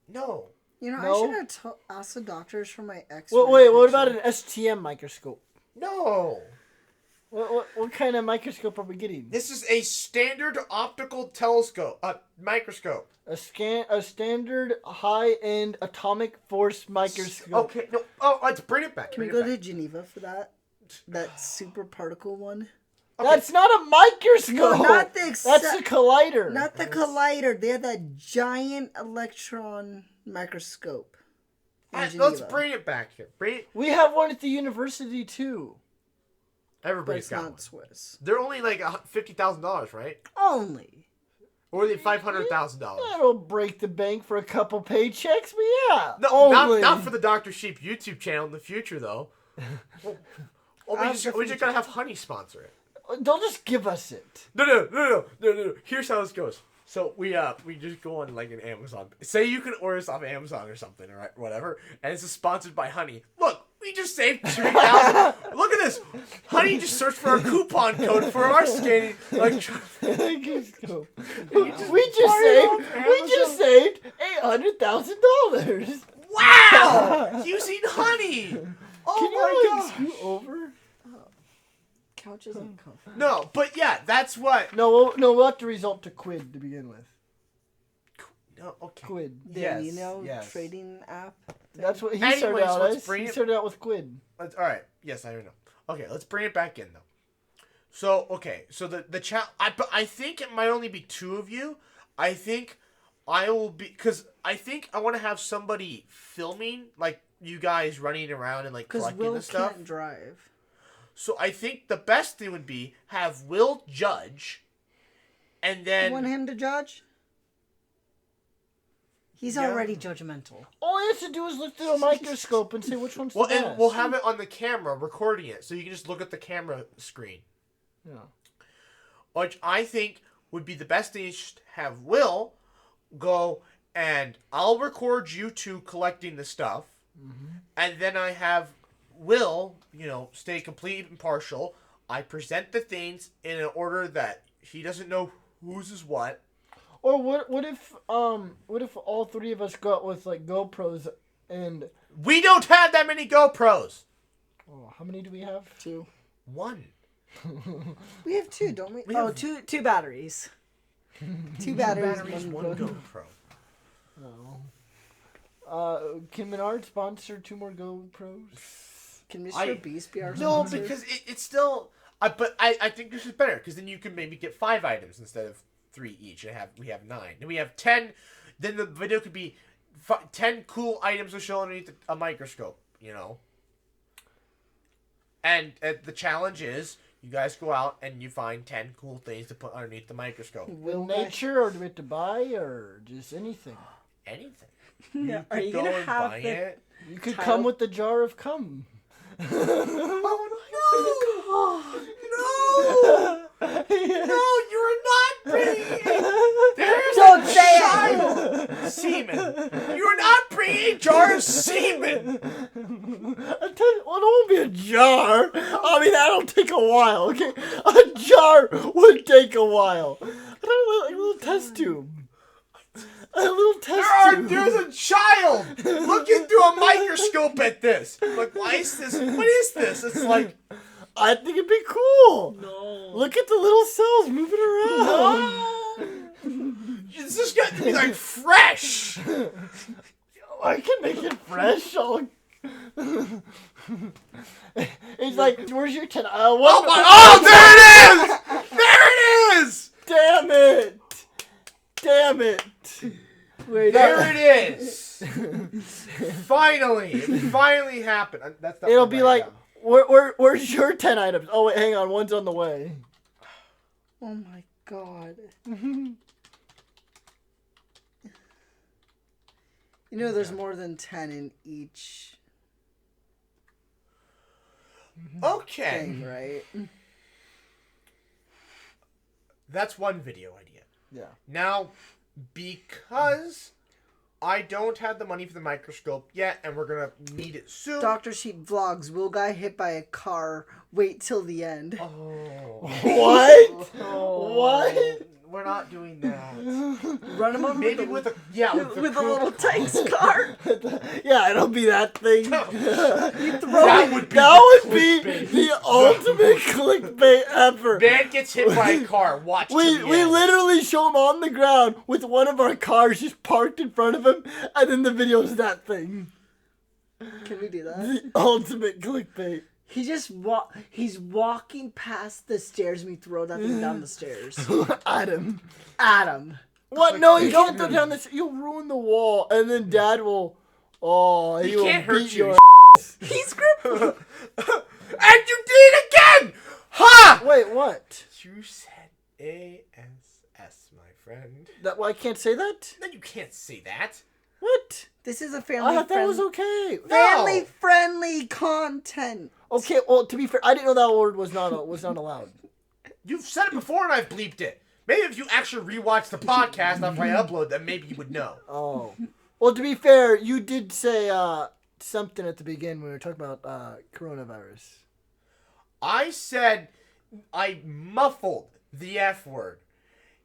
No.
You know,
No?
I should have asked the doctors for my X.
Well, wait, what about an STM microscope?
No.
What kind of microscope are we getting?
This is a standard optical telescope, microscope.
A standard high-end atomic force microscope.
Okay, no. Oh, let's bring it back.
Can we
Bring
go
it
to
back.
Geneva for that? That super particle one?
Okay.
That's not a microscope.
No, not the
That's
exa-
a collider.
Not the collider. They have that giant electron microscope. in
Let's
Geneva.
bring it back here.
We have one at the university too.
But
Everybody's
it's
got
not
one.
Swiss.
They're only like $50,000, right?
Only.
Or they $500,000.
That'll break the bank for a couple paychecks, but yeah.
No,
only.
not for the Dr. Sheep YouTube channel in the future, though. Well, we just gotta have Honey sponsor it.
They'll just give us it.
No. Here's how this goes. So we just go on like an Amazon. Say you can order this off Amazon or something, or whatever, and it's sponsored by Honey. Look, we just saved $3,000. Look at this. Honey just searched for our coupon code for our scanning. Like,
Microscope. we just saved $800,000.
wow! Using Honey. Oh
Can
my
you
god.
scoot over?
Couch isn't comfortable.
No, but yeah, that's what.
No, we'll have to resort to Quid to begin with.
No, okay.
Quid.
Yes,
You know,
yes.
trading app.
That's what he
Anyways,
started out
let's
as.
bring
He
it-
started out with Quid.
All right. Yes, I don't know. Okay, let's bring it back in though. So the chat. I think it might only be 2 of you. I think I will be because I think I want to have somebody filming like you guys running around and like
Because
collecting
Will
the stuff.
can't drive.
So I think the best thing would be have Will judge, and
You
then
want him to judge? He's
Yeah.
already judgmental.
All he has to do is look through a microscope and say which one's
well,
the best.
and we'll have it on the camera recording it, so you can just look at the camera screen.
Yeah.
Which I think would be the best thing is just have Will go and I'll record you 2 collecting the stuff, and then I have Will, stay completely impartial. I present the things in an order that he doesn't know whose is what.
Or what if all 3 of us go out with like GoPros and
We don't have that many GoPros.
how many do we have?
2.
1.
We have 2, don't we?
We
Oh,
have-
two batteries. 2 batteries,
One
one
GoPro.
Can Menard sponsor 2 more GoPros?
Can Mr.
I-
Beast be our
No,
sponsor?
because it's still. But I think this is better because then you can maybe get 5 items instead of 3 each, and we have 9. And we have 10. Then the video could be 10 cool items to show underneath a microscope. You know. And the challenge is you guys go out and you find 10 cool things to put underneath the microscope.
Will nature, or do we have to buy, or just anything?
Anything.
Yeah,
You
are
could
you
go
gonna
and
have
buy
the
it.
You could
Title-
come with the jar of cum.
Oh no! No, you're not bringing. There's
Don't
a
say it.
child semen. You're not bringing a jar of semen.
I tell you, well, it won't be a jar. I mean, that'll take a while. Okay, a jar would take a while. I don't know, like a little test tube. A little test tube.
There's a child looking through a microscope at this. Like, why is this? What is this? It's like,
I think it'd be cool.
No.
Look at the little cells moving around.
it's just got to be like fresh.
I can make it fresh. It's like, where's your 10?
Oh, there it is! There it is!
Damn it! Damn it!
Wait,
There it is. Finally, it finally happened. That's not
It'll
my
be like,
write-down.
where's your 10 items? Oh wait, hang on, one's on the way.
Oh my god. You know, there's more than 10 in each
Okay,
thing, right?
that's one video idea.
Yeah.
Now, because I don't have the money for the microscope yet, and we're gonna need it soon.
Dr. Sheep vlogs. Will guy hit by a car? Wait till the end.
Oh.
What?
Oh.
What?
We're not doing that.
Run him over
Maybe
with
with a
with a
cool
little
car.
tanks car.
Yeah, it'll be that thing.
That would be
That would be
clickbait.
the ultimate clickbait ever.
Man gets hit by a car. Watch.
We
to the end.
literally show him on the ground with one of our cars just parked in front of him, and then the video's that thing.
Can we do that?
The ultimate clickbait.
He just he's walking past the stairs and we throw that thing down the stairs.
Adam.
Adam.
What? No, you can't throw down this. You'll ruin the wall, and then Dad will. Oh, he
He
will
can't hurt
beat
you.
your.
He's gripping.
And you did it again! Ha!
Wait, what?
You said ASS, my friend.
That? Why I can't say that?
Then you can't say that.
What?
This is a
I
family
thought that was okay.
family friendly content.
Okay, well, to be fair, I didn't know that word was not allowed.
You've said it before and I've bleeped it. Maybe if you actually rewatch the podcast after I upload, then maybe you would know.
Oh. Well, to be fair, you did say something at the beginning when we were talking about coronavirus.
I said I muffled the F word.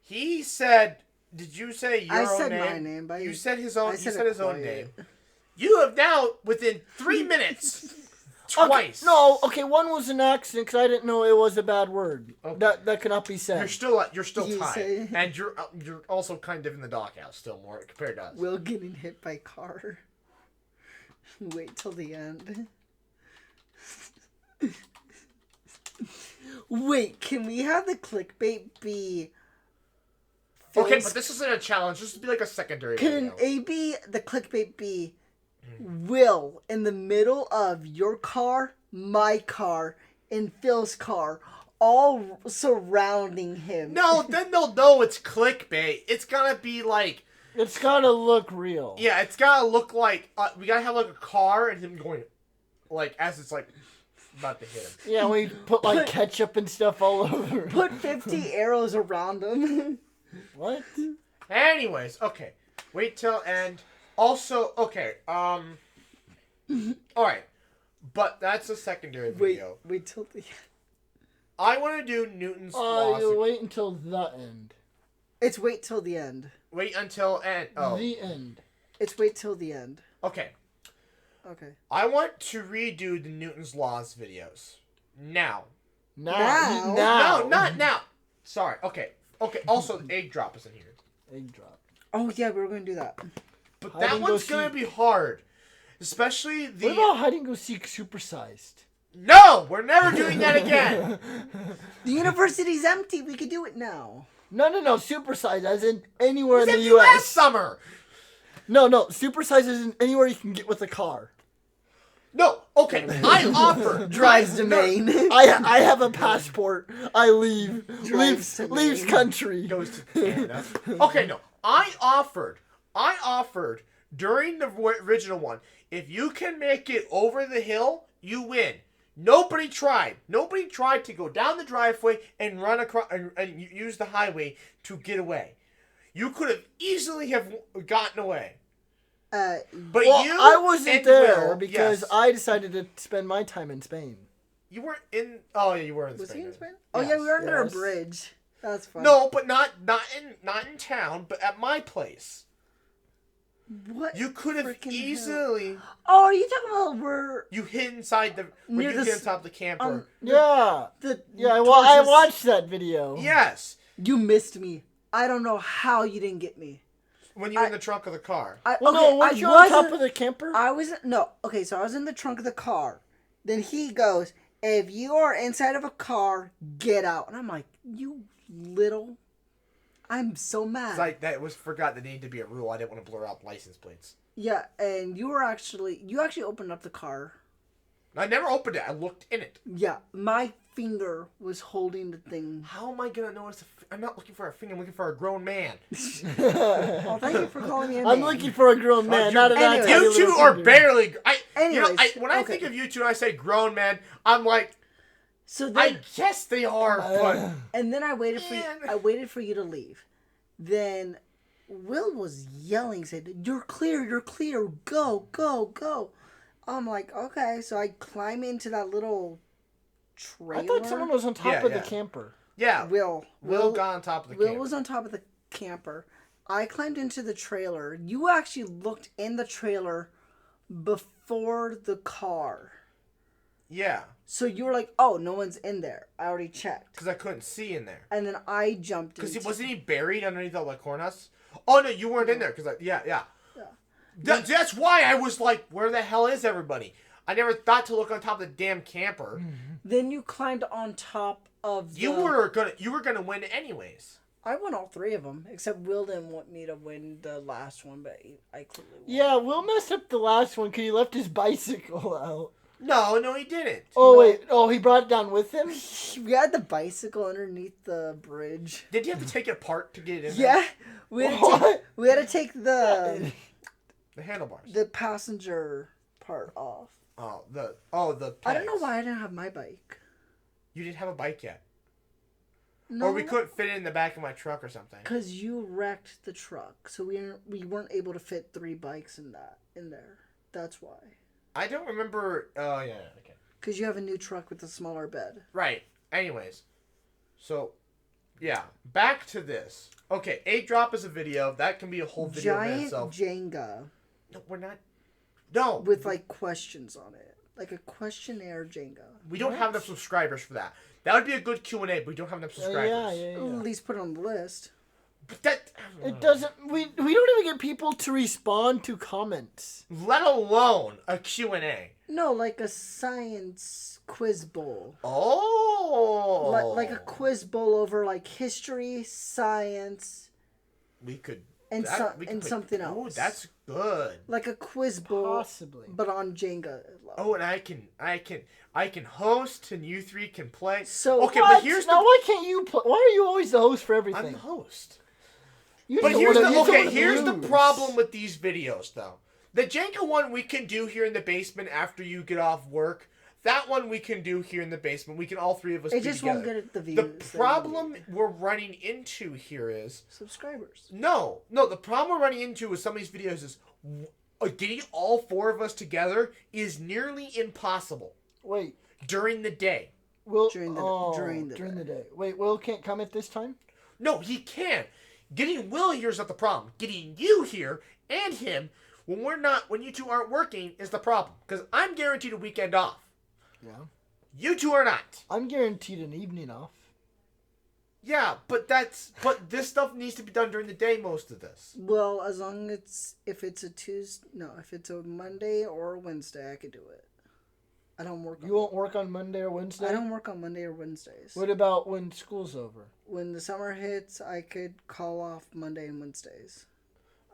He said, "Did you say your
I
own
said
name?"
my name, but
you said his own.
I
You
said
said
it
his own
quiet.
name. You have now within 3 minutes twice.
Okay, no, okay, one was an accident because I didn't know it was a bad word.
Okay.
That cannot be said.
You're still
You
tied,
say-
and you're also kind of in the doghouse still more compared to us.
Will getting hit by car. Wait till the end. Wait, can we have the clickbait be?
Okay,
Phil's-
but this isn't a challenge. This would be like a secondary
Can
video.
the clickbait be Will in the middle of your car, my car, and Phil's car, all surrounding him?
No, then they'll know it's clickbait. It's gotta be like,
It's gotta look real.
yeah, it's gotta look like we gotta have like a car and him going, like as it's like about to hit him.
Yeah, we put like ketchup and stuff all over.
Put 50 arrows around him.
What?
Anyways, okay, wait till end. Also, okay, all right, but that's a secondary video.
Wait till the.
I want to do Newton's laws.
You wait until the end.
It's wait till the end.
Wait until end. Oh,
The end.
It's wait till the end.
okay.
Okay.
I want to redo the Newton's laws videos now.
Now?
No, not now. Sorry. Okay. Okay. Also, the egg drop is in here.
Egg drop.
Oh yeah, we were gonna do that.
But
Hide
that
and go
one's gonna
seek.
be hard. Especially the...
What about hide and go seek supersized?
No! We're never doing that again!
The university's empty. We could do it now.
No, supersized as in anywhere in the
Last
U.S.
summer!
No, supersized as in anywhere you can get with a car.
No, okay, I offer.
Drives to Maine.
I have a passport. I leave.
Drives to
Leaves
Maine.
country.
Goes to Canada. Okay, no. I offered during the original one, if you can make it over the hill, you win. Nobody tried. Nobody tried to go down the driveway and run across and use the highway to get away. You could have easily have gotten away. But
Well,
you
I wasn't
and
there
Will,
because
yes.
I decided to spend my time in Spain.
You weren't in. Oh yeah, you were in
Was
Spain.
he in Spain? Oh yeah, we were under a
yes.
bridge. That's fun.
No, but not in town, but at my place.
What?
You could have
frickin'
easily.
Oh, are you talking about where
You hid inside the. When
Near
you
the
hid
s-
on top of the camper.
Yeah.
the
Yeah, I
torches-
watched that video.
Yes,
You missed me. I don't know how you didn't get me.
when you were in the trunk of the car.
Well, no, weren't you on top of the camper?
I was no. Okay, so I was in the trunk of the car. Then he goes, "If you are inside of a car, get out." And I'm like, "You little." I'm so mad.
Like that was forgot that needed to be a rule. I didn't want to blur out license plates.
Yeah, and you actually opened up the car.
I never opened it. I looked in it.
Yeah, my finger was holding the thing.
How am I gonna know it's I'm not looking for a finger. I'm looking for a grown man.
Oh, thank you for calling me a
I'm
man.
looking for a grown man,
you-
not an
Anyways.
tiny
You two
little
are
finger.
barely.
Anyways,
When I
okay.
think of you two and I say grown men, I'm like,
So
I
then,
guess they are, but
and then I waited for you.
Man.
I waited for you to leave. Then Will was yelling, said, "You're clear, go, go, go." I'm like, okay, so I climb into that little trailer.
I thought someone was on top
Yeah,
of
yeah.
the camper.
yeah,
Will
got on top of the
Will
camper.
was on top of the camper. I climbed into the trailer. You actually looked in the trailer before the car.
Yeah,
So you were like, "Oh, no one's in there. I already checked."
because I couldn't see in there.
And then I jumped in.
Because wasn't he buried underneath all the corn husks? Oh no, you weren't in there. Because yeah. That's why I was like, where the hell is everybody? I never thought to look on top of the damn camper.
Then you climbed on top of the...
You were gonna win anyways.
I won all three of them, except Will didn't want me to win the last one, but I clearly won.
Yeah, Will messed up the last one because he left his bicycle out.
No, he didn't.
Oh,
No.
wait. Oh, he brought it down with him?
We had the bicycle underneath the bridge.
Did you have to take it apart to get it in?
Yeah, we had to
What?
take, we had to take the
The handlebars.
the passenger part off.
The
I don't know
pegs.
why I didn't have my bike.
You didn't have a bike yet.
No,
Or we couldn't fit it in the back of my truck or something.
because you wrecked the truck, so we weren't able to fit 3 bikes in there. That's why.
I don't remember. Oh yeah, okay.
Because you have a new truck with a smaller bed.
Right. Anyways, so yeah, back to this. Okay, 8-drop is a video. That can be a whole video in
Giant
itself.
Jenga
No, we're not. No,
with like questions on it, like a questionnaire Jenga.
we don't have enough subscribers for that. That would be a good Q&A, but we don't have enough subscribers.
At least put it on the list.
But that.
It doesn't... We don't even get people to respond to comments.
Let alone a Q&A.
No, like a science quiz bowl.
Oh.
Like a quiz bowl over like history, science,
We could.
and something
Oh,
else.
that's good.
like a quiz bowl,
Possibly.
but on Jenga.
Oh, and I can host, and you three can play.
So
okay,
What?
but here's
now,
the.
why can't you play? Why are you always the host for everything?
I'm the host.
You're
But
the
here's
one
the
you're
okay.
one
Here's the
lose.
problem with these videos, though. The Jenga one we can do here in the basement after you get off work. That one we can do here in the basement. We can all three of us.
It
be
just
together.
won't get it the views.
The
that you
problem
need.
we're running into here is
Subscribers.
no. The problem we're running into with some of these videos is getting all 4 of us together is nearly impossible
Wait,
during the day.
Will...
During the
day. Wait, Will can't come at this time?
No, he can. Getting Will here is not the problem. Getting you here and him when you two aren't working is the problem. Because I'm guaranteed a weekend off.
Yeah.
You two are not.
I'm guaranteed an evening off.
Yeah, but this stuff needs to be done during the day. Most of this.
Well, as long as if it's a Monday or a Wednesday, I could do it. I don't work.
You won't work on Monday or Wednesday?
I don't work on Monday or Wednesdays.
What about when school's over?
When the summer hits, I could call off Monday and Wednesdays.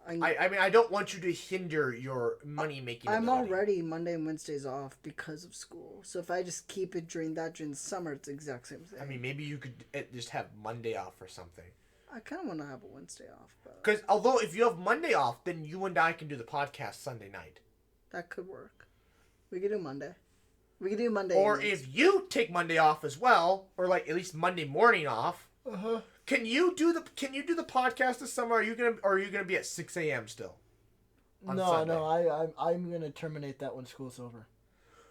I mean, I don't want you to hinder your money making.
I'm already Monday and Wednesdays off because of school. So if I just keep it during the summer, it's the exact same thing.
I mean, maybe you could just have Monday off or something.
I kind of want to have a Wednesday off, but
Because although if you have Monday off, then you and I can do the podcast Sunday night.
that could work. We could do Monday. We could do Monday.
Or
and
if you take Monday off as well, or like at least Monday morning off.
Uh-huh.
Can you do the podcast this summer? Are you gonna be at 6 a.m. still? On Sunday?
I'm gonna terminate that when school's over.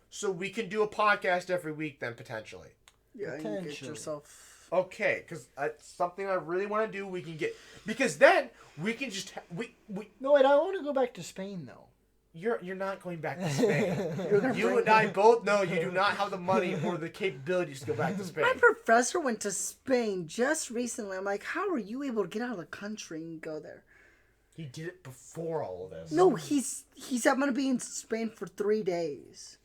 So we can do a podcast every week then potentially.
yeah, you get
potentially.
yourself.
Okay, because that's something I really want to do. We can get because then we can just we.
No, wait, I want to go back to Spain though.
You're not going back to Spain.
You're gonna
You
bring-
and I both know you do not have the money or the capabilities to go back to Spain.
My professor went to Spain just recently. I'm like, how are you able to get out of the country and go there?
He did it before all of this.
No, he said I'm gonna be in Spain for 3 days.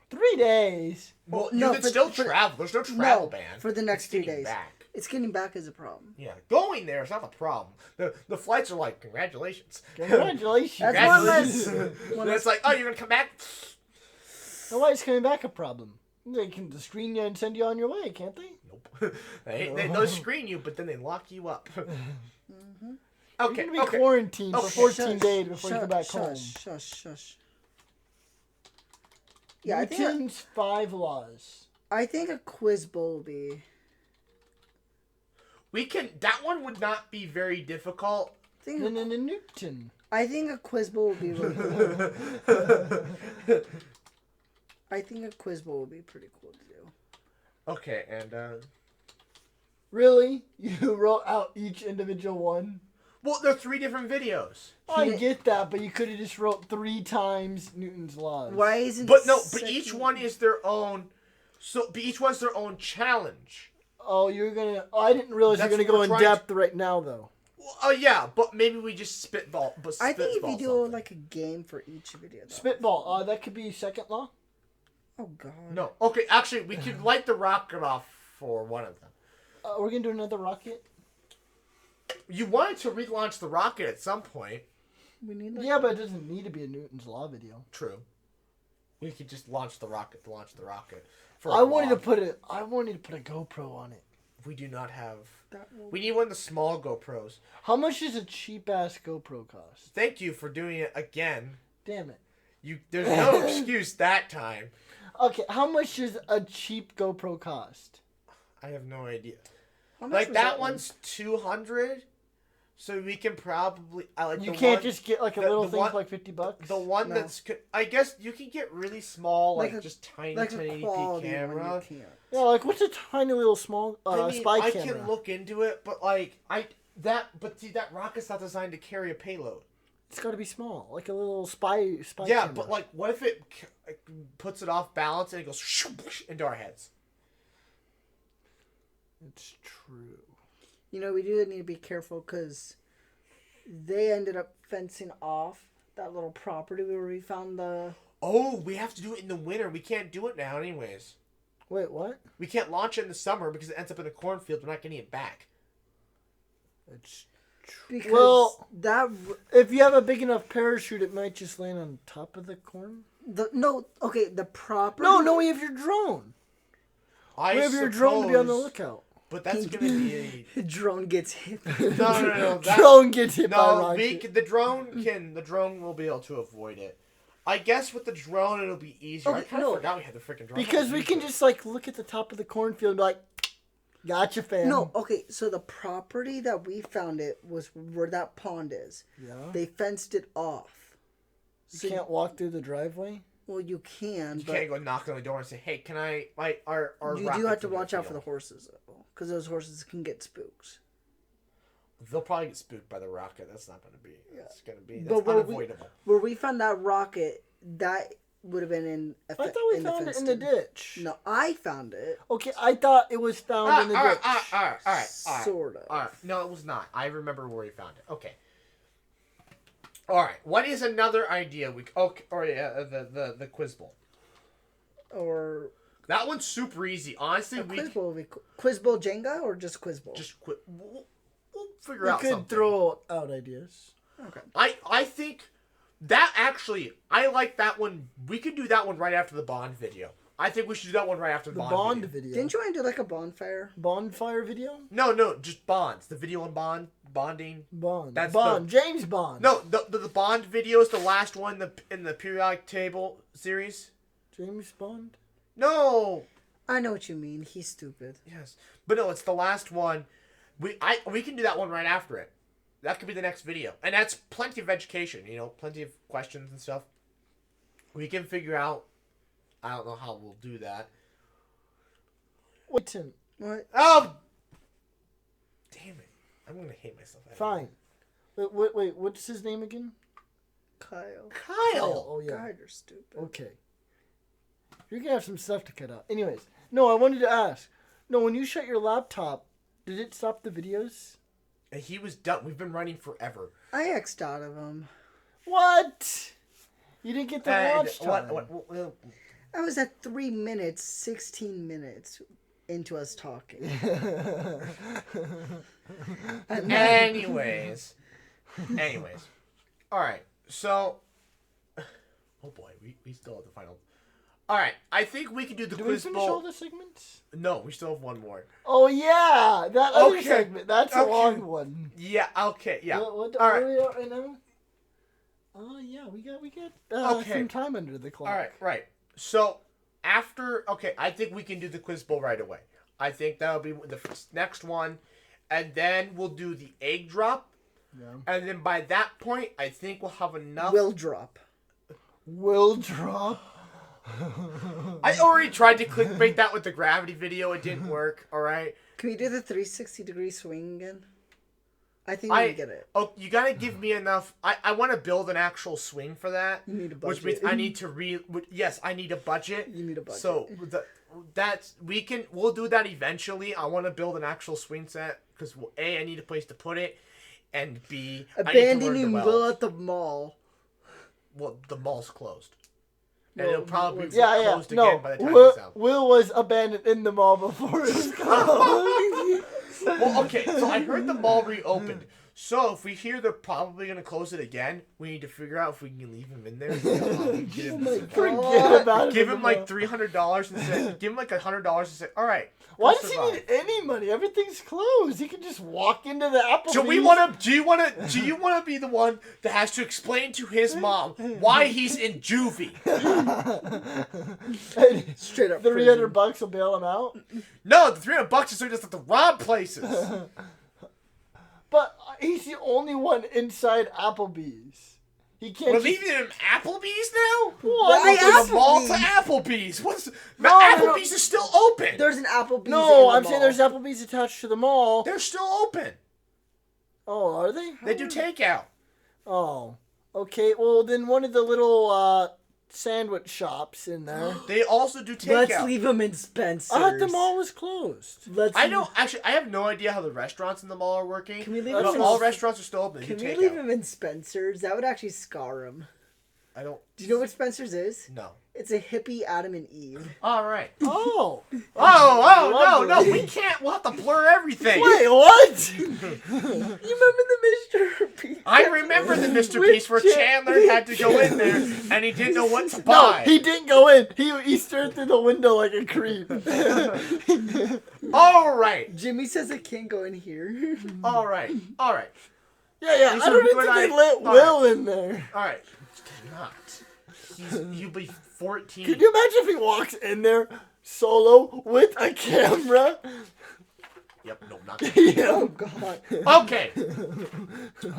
3 days.
Well,
No,
you can still travel. There's no travel ban.
for the next
It's
3
getting
days.
back.
It's getting back is a problem.
Yeah, going there is not the problem. The flights are like, congratulations.
Congratulations.
That's one
Congratulations.
less.
And it's like, oh, you're gonna come back.
Now, why is coming back a problem? They can screen you and send you on your way, can't they?
Nope. They'll screen you, but then they lock you up. Okay.
You're gonna be
Okay.
quarantined
Oh,
for 14
Shush,
days before you
shush,
come back
shush,
home.
Shush. Yeah,
Newton's 5 laws.
I think a quiz bowl will be.
We can. That one would not be very difficult.
Newton.
I think a quiz bowl would be really cool. I think a quiz bowl would be pretty cool to do.
Okay, and
Really? You wrote out each individual one?
well, they're 3 different videos.
I get that, but you could have just wrote 3 times Newton's laws.
Why isn't?
But no, but
second-
each one is their own. So, but each one's their own challenge.
Oh, you're gonna... Oh, I didn't realize
That's
you're gonna
what
go
we're
in
trying
depth right now, though.
Well, oh yeah, but maybe we just spitball. But
I think if
spitball
you do
something.
like a game for each video. Though.
Spitball. That could be second law.
Oh God.
No, okay. Actually, we could light the rocket off for one of them.
We're gonna do another rocket.
You wanted to relaunch the rocket at some point.
We need. Like,
Yeah, but it doesn't need to be a Newton's law video.
True. We could just launch the rocket to launch the rocket. For
I
a
wanted to
vlog.
put a GoPro on it.
We do not have.
that will...
We need one of the small GoPros.
How much does a cheap ass GoPro cost?
Thank you for doing it again.
Damn it.
There's no excuse that time.
Okay, how much does a cheap GoPro cost?
I have no idea.
How much
Like
was
that
one?
one's 200. So we can probably. I like.
You
the
can't
one,
just get like a
the-
little
the
thing
one-
for like $50.
The one
No.
that's. I guess you can get really small, like,
Like a-
just tiny
like a
1080p
quality
camera.
one you can't.
Yeah, like what's a tiny little small
I mean,
spy
I
camera?
can look into it, but but see, that rocket's not designed to carry a payload.
It's got to be small, like a little spy
Yeah,
camera.
but like, what if it puts it off balance and it goes into our heads?
It's true.
You know, we do need to be careful because they ended up fencing off that little property where we found the.
Oh, we have to do it in the winter. We can't do it now, anyways.
Wait, what?
We can't launch it in the summer because it ends up in a cornfield. We're not getting it back.
It's
Because
Well-
that
if you have a big enough parachute, it might just land on top of the corn.
the property.
No, we have your drone.
I
We have your drone to be on the
suppose-
lookout.
But that's gonna be
The drone gets hit.
no. That,
Drone gets hit by a
no,
rocket.
the drone will be able to avoid it. I guess with the drone it'll be easier. I
Okay,
kind of
no.
forgot we had the freaking drone.
Because we can just like look at the top of the cornfield and be like, gotcha, fam.
No, okay, so the property that we found it was where that pond is.
Yeah.
They fenced it off.
You can't walk through the driveway.
Well, you can,
You
but
can't go knock on the door and say, "Hey, can I?" Our
you do
rocket's
have to
in the
watch out for the
field."
horses, though, because those horses can get spooked.
They'll probably get spooked by the rocket. That's not going to be. That's going to be. That's
But where
unavoidable.
where we found that rocket, that would have been in.
I thought we found it in the ditch.
No, I found it.
Okay, I thought it was found in the ditch.
All right.
Sort of.
All right. No, it was not. I remember where we found it. Okay. All right. What is another idea? The quiz bowl.
Or
That one's super easy. Honestly,
quiz bowl. Quiz bowl Jenga or just quiz bowl?
just quit. We'll figure
We
out
could
something.
throw out ideas.
Okay.
I think that actually, I like that one. We could do that one right after the Bond video. I think we should do that one right after the
The
Bond,
Bond
video.
video.
Didn't you want to do like a bonfire?
Bonfire video?
No, just Bonds. The video on bonding.
Bond.
That's
Bond. James Bond.
No, the Bond video is the last one in the periodic table series.
James Bond?
No.
I know what you mean. He's stupid.
Yes, but no, it's the last one. We can do that one right after it. That could be the next video, and that's plenty of education. Plenty of questions and stuff. We can figure out. I don't know how we'll do that.
Wait, Tim.
What?
Oh, damn it! I'm gonna hate myself.
Fine. Wait, what's his name again?
Kyle.
Kyle.
Oh, yeah.
God, you're stupid.
Okay. You're gonna have some stuff to cut out. Anyways, no, I wanted to ask. No, when you shut your laptop, did it stop the videos?
And he was done. We've been running forever.
I X'd out of him.
What? You didn't get the watch time.
What?
I was at 3 minutes, 16 minutes into us talking.
Anyways. All right. So. Oh boy, we still have the final. All right, I think we can do the
Did we
quiz
finish
bowl.
all the segments?
No, we still have one more.
Oh yeah, that other
Okay.
segment. That's a
Okay.
long one.
Yeah. Okay. Yeah.
What
All
are
right.
we at right now? Oh yeah, we got
Okay.
some time under the clock.
All right. Right. So I think we can do the quiz bowl right away. I think that'll be the next one, and then we'll do the egg drop,
Yeah.
and then by that point, I think we'll have enough.
Will drop.
Will drop.
I already tried to clickbait that with the gravity video. It didn't work. All right.
Can we do the 360-degree swing again? I think we can get it.
Oh, you gotta give me enough. I want to build an actual swing for that.
You need a
Which means
budget.
I need to Yes, I need a budget.
You need a budget.
So we'll do that eventually. I want to build an actual swing set because A, I need a place to put it, and B, I need to learn
Abandoning
to
Will
weld.
at the mall.
Well, the mall's closed, and
Well,
it'll probably be
Yeah.
closed
No,
again by the time it's out.
Will was abandoned in the mall before it was closed.
Well, okay, so I heard the mall reopened. So if we hear they're probably gonna close it again, we need to figure out if we can leave him in there.
Forget about it.
Give
in
him
the
like
mall.
$300 and say, give him like $100 and say, all right.
Why
go
does he
survive."
need any money? Everything's closed. He can just walk into the Applebee's.
Do you want to be the one that has to explain to his mom why he's in juvie?
Straight up
$300 will bail him out.
No, the $300 is so he doesn't have to rob places.
But he's the only one inside Applebee's. He can't.
We're
just-
leaving him Applebee's now?
Why
From the mall to
Applebee's?
Applebee's.
No.
Applebee's is still open.
There's an Applebee's.
No,
in the
I'm saying
mall.
there's Applebee's attached to the mall.
They're still open.
Oh, are they?
They do takeout.
Oh, okay. Well, then one of the little sandwich shops in there.
They also do takeout.
Let's leave him in Spencer's.
I thought the mall was closed.
Let's.
I don't actually. I have no idea how the restaurants in the mall are working.
Can we leave
but
him in-
all restaurants are still open. They
Can
do
we
takeout.
leave him in Spencer's? That would actually scar him.
I don't.
Do you know what Spencer's is?
No.
It's a hippie Adam and Eve.
All right.
Oh.
Oh no,
Lovely.
we can't. We'll have to blur everything.
Wait, what?
You remember the Mr. P?
I remember the Mr.
Which
Piece where Chandler had to go in there and he didn't know what to
No,
buy.
he didn't go in. He stared through the window like a creep.
All right.
Jimmy says I can't go in here.
All right. All right.
Yeah.
These
I
are
don't
good
think they
ideas.
let
All
Will in there.
All right. Not. You'll be 14.
Could you imagine if he walks in there solo with a camera?
Yep. No, not.
Oh God.
Okay.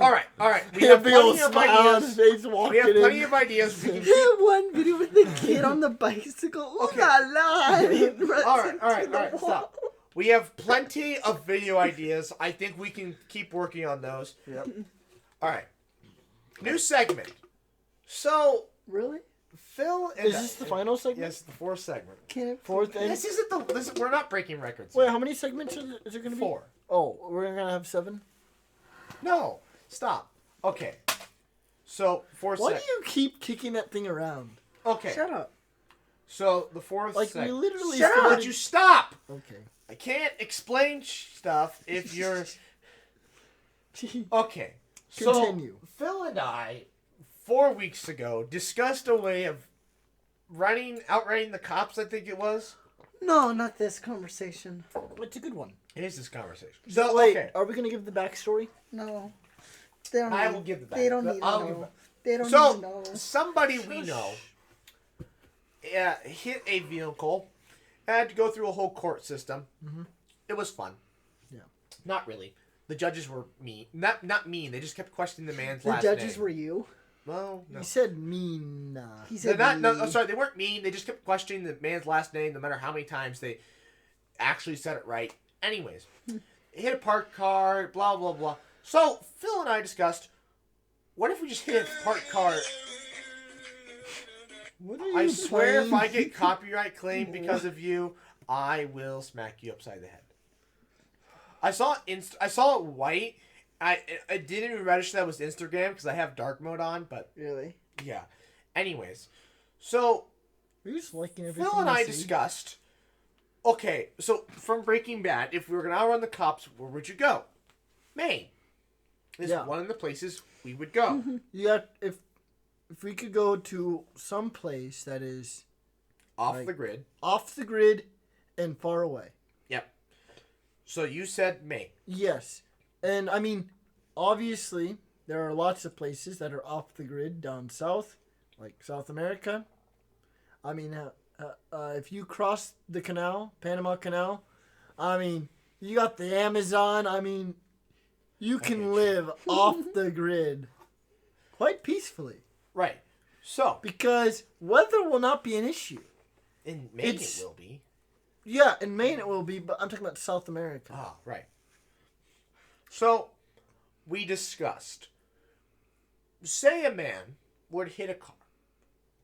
All right. All right. We
He
have
had a big old
plenty of
smile on his
ideas.
face walking
We have plenty
in.
of ideas. We can keep.
One video with the kid on the bicycle. Ooh
Okay.
la la. And he runs
All right.
into
All right.
the
All right.
wall.
Stop. We have plenty of video ideas. I think we can keep working on those.
Yep.
All right. New segment. So,
Really?
Phil and
Is this the final segment?
Yes, the fourth segment.
Fourth and
This isn't the. This, we're not breaking records.
wait,
yet.
how many segments is it going to be?
4.
Oh, we're gonna have 7.
No, stop. Okay. So fourth.
Why do you keep kicking that thing around?
Okay.
Shut up.
So the fourth.
Like we
segment.
literally
Shut up!
started.
Would you stop?
Okay.
I can't explain stuff if you're. Okay.
Continue.
So Phil and I, 4 weeks ago, discussed a way of outrunning the cops. I think it was.
No, not this conversation.
It's a good one.
It is this conversation. So
Wait,
okay.
are we gonna give the backstory?
No. They don't
I
need-
will give the back.
They don't need to
I'll give
know.
it.
They don't need
So
to know.
somebody we know, hit a vehicle. Had to go through a whole court system.
Mhm.
It was fun.
Yeah.
Not really. The judges were mean. Not mean. They just kept questioning the man's
The
last
judges
name.
were you.
Well, no.
He said mean.
He
They're
said
not. No,
me.
I'm sorry. They weren't mean. They just kept questioning the man's last name, no matter how many times they actually said it right. Anyways, hit a parked car. Blah blah blah. So Phil and I discussed, what if we just hit a parked car?
What are you
I swear, if
playing?
I get copyright claim because of you, I will smack you upside the head. I saw it white. I didn't even register that was Instagram because I have dark mode on. But
Really?
yeah. Anyways, so
Are you just liking everything
Phil and
you
I
see?
discussed. Okay, so from Breaking Bad, if we were gonna outrun the cops, where would you go? Maine is
Yeah.
one of the places we would go.
You got if we could go to some place that is
Off
Like-
the grid.
off the grid and far away.
Yep. So you said Maine.
Yes, and I mean, obviously there are lots of places that are off the grid down south, like South America. I mean, if you cross the canal, Panama Canal, I mean, you got the Amazon. I mean, you can
Okay,
live off the grid quite peacefully
Right. So
because weather will not be an issue.
in Maine
It's-
it will be.
Yeah, in Maine it will be, but I'm talking about South America.
Ah, right. So, we discussed. Say a man would hit a car.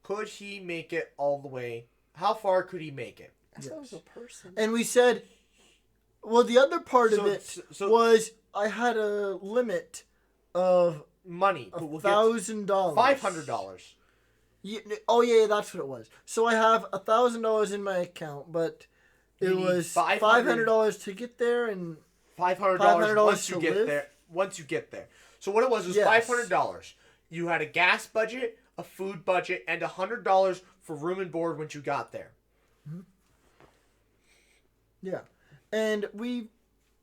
Could he make it all the way? How far could he make it?
I thought it was a person.
And we said, well, the other part of
So-
it
so-
was I had a limit of
Money. But we'll get
$1,000.
$500.
Oh yeah, that's what it was. So I have $1,000 in my account, but it
You need
was
$500
$500 to get there, and
$500 once you
to
get
live?
there. Once you get there. So what it was
Yes.
$500. You had a gas budget, a food budget, and $100 for room and board once you got there.
yeah, and we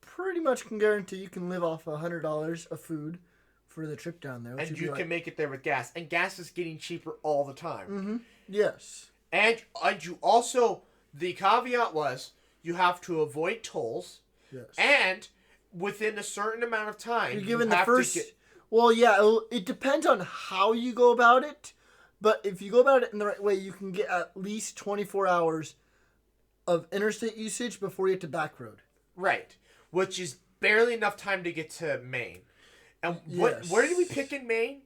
pretty much can guarantee you can live off $100 of food for the trip down there. which
And
would be
you
like-
can make it there with gas. And gas is getting cheaper all the time.
Yes.
And you also, the caveat was, you have to avoid tolls.
Yes.
And within a certain amount of time,
You're given
you
the
have
first.
to get.
Well, yeah, it depends on how you go about it, but if you go about it in the right way, you can get at least 24 hours of interstate usage before you get to back road.
Right. Which is barely enough time to get to Maine. And
Yes.
where did we pick in Maine?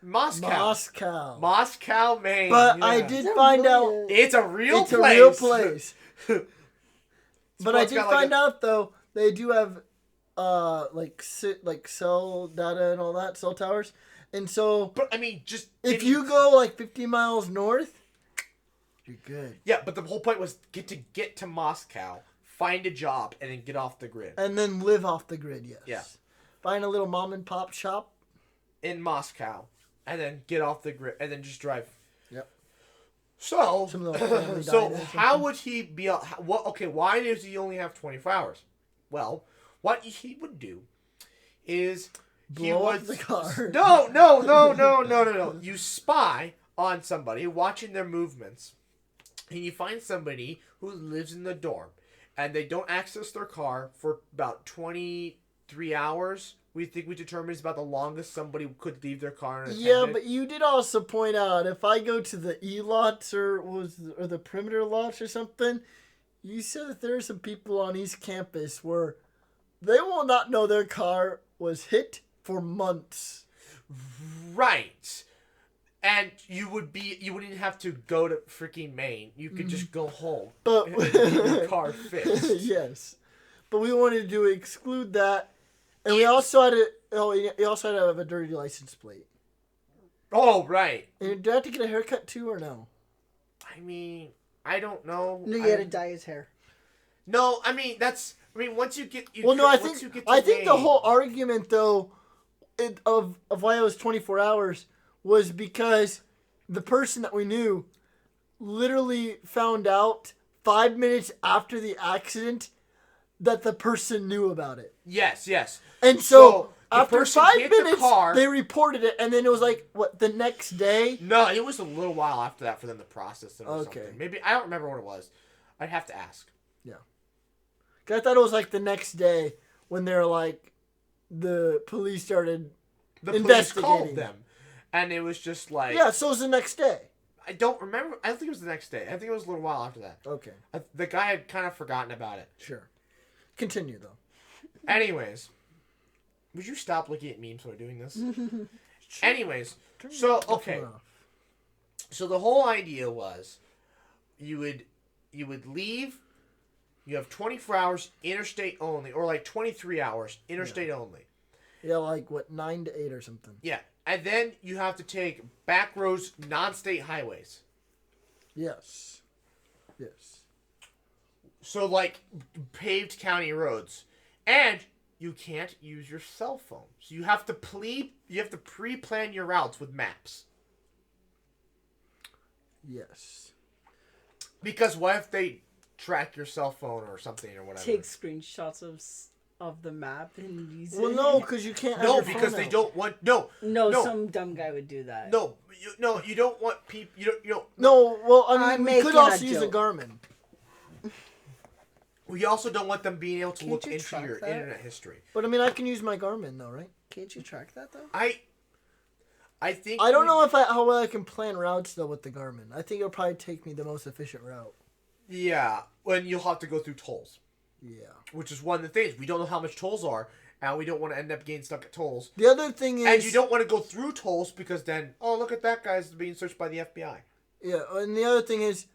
Moscow.
Moscow.
Moscow, Maine.
But
yeah.
I did find out
It's a real
it's
place.
a real place.
But
But I did find out though they do have like cell data and all that, cell towers, and so
But I mean, just
if you go like 50 miles north, you're good.
yeah. But the whole point was get to Moscow, find a job, and then get off the grid
And then live off the grid. Yes.
Yeah.
Find a little mom and pop shop.
in Moscow, and then get off the grid, and then just drive.
Yep.
So,
Some little family
so
diner or
how
something.
would he be? What? Okay, why does he only have 24 hours? Well, what he would do is he
Blow
would
up the car.
No. You spy on somebody, watching their movements, and you find somebody who lives in the dorm, and they don't access their car for about 23 hours. We think we determine is about the longest somebody could leave their car unattended.
Yeah, but you did also point out if I go to the E lots or the perimeter lots or something, you said that there are some people on East Campus where they will not know their car was hit for months.
Right. And you wouldn't have to go to freaking Maine. You could just go home
But
and get your car fixed.
yes, but we wanted to exclude that, and we also had to. Oh, you also had to have a dirty license plate.
Oh, right.
And did I have to get a haircut too, or no?
I mean, I don't know.
No, you had to dye his hair.
No, I mean once you get.
Well, no, I
once
think
you get to
I think the
Maine-
whole argument though, of why it was 24 hours was because the person that we knew literally found out 5 minutes after the accident that the person knew about it.
Yes.
And so
the
after
person
5
hit the
minutes,
car.
they reported it, and then it was like, what, the next day?
No, it was a little while after that for them to process it or
Okay.
something. Maybe I don't remember what it was. I'd have to ask.
Yeah. 'Cause I thought it was like the next day when they're like, the police started.
The police
Investigating.
called them, and it was just like
Yeah, so it was the next day.
I don't remember. I don't think it was the next day. I think it was a little while after that.
Okay,
The guy had kind of forgotten about it.
sure. Continue though.
Anyways, would you stop looking at memes while we're doing this? Anyways, so okay, so the whole idea was, you would leave. You have 24 hours interstate only, or like 23 hours interstate only.
Yeah, like what, 9 to 8 or something.
Yeah, and then you have to take back roads, non-state highways.
Yes. Yes.
So like paved county roads, and you can't use your cell phone. So you have to pre-plan your routes with maps.
Yes.
Because what if they track your cell phone or something or whatever?
Take screenshots of the map and use
Well,
it.
no, because you can't. Have
No,
your
because
phone
they
out.
don't want
No,
No.
some dumb guy would do that.
No, you don't want people. You don't.
No, well, I
I'm
mean, we could
making a
also use a
joke.
Garmin.
We also don't want them being able to
Can't
look
you
into
track
your
that?
internet history.
But I mean, I can use my Garmin though, right?
Can't you track that though?
I think.
I don't know how well I can plan routes though with the Garmin. I think it'll probably take me the most efficient route.
Yeah, when you'll have to go through tolls,
Yeah.
which is one of the things we don't know how much tolls are, and we don't want to end up getting stuck at tolls.
The other thing is,
And you don't want to go through tolls because then, oh, look at that guy's being searched by the FBI.
Yeah, and the other thing is,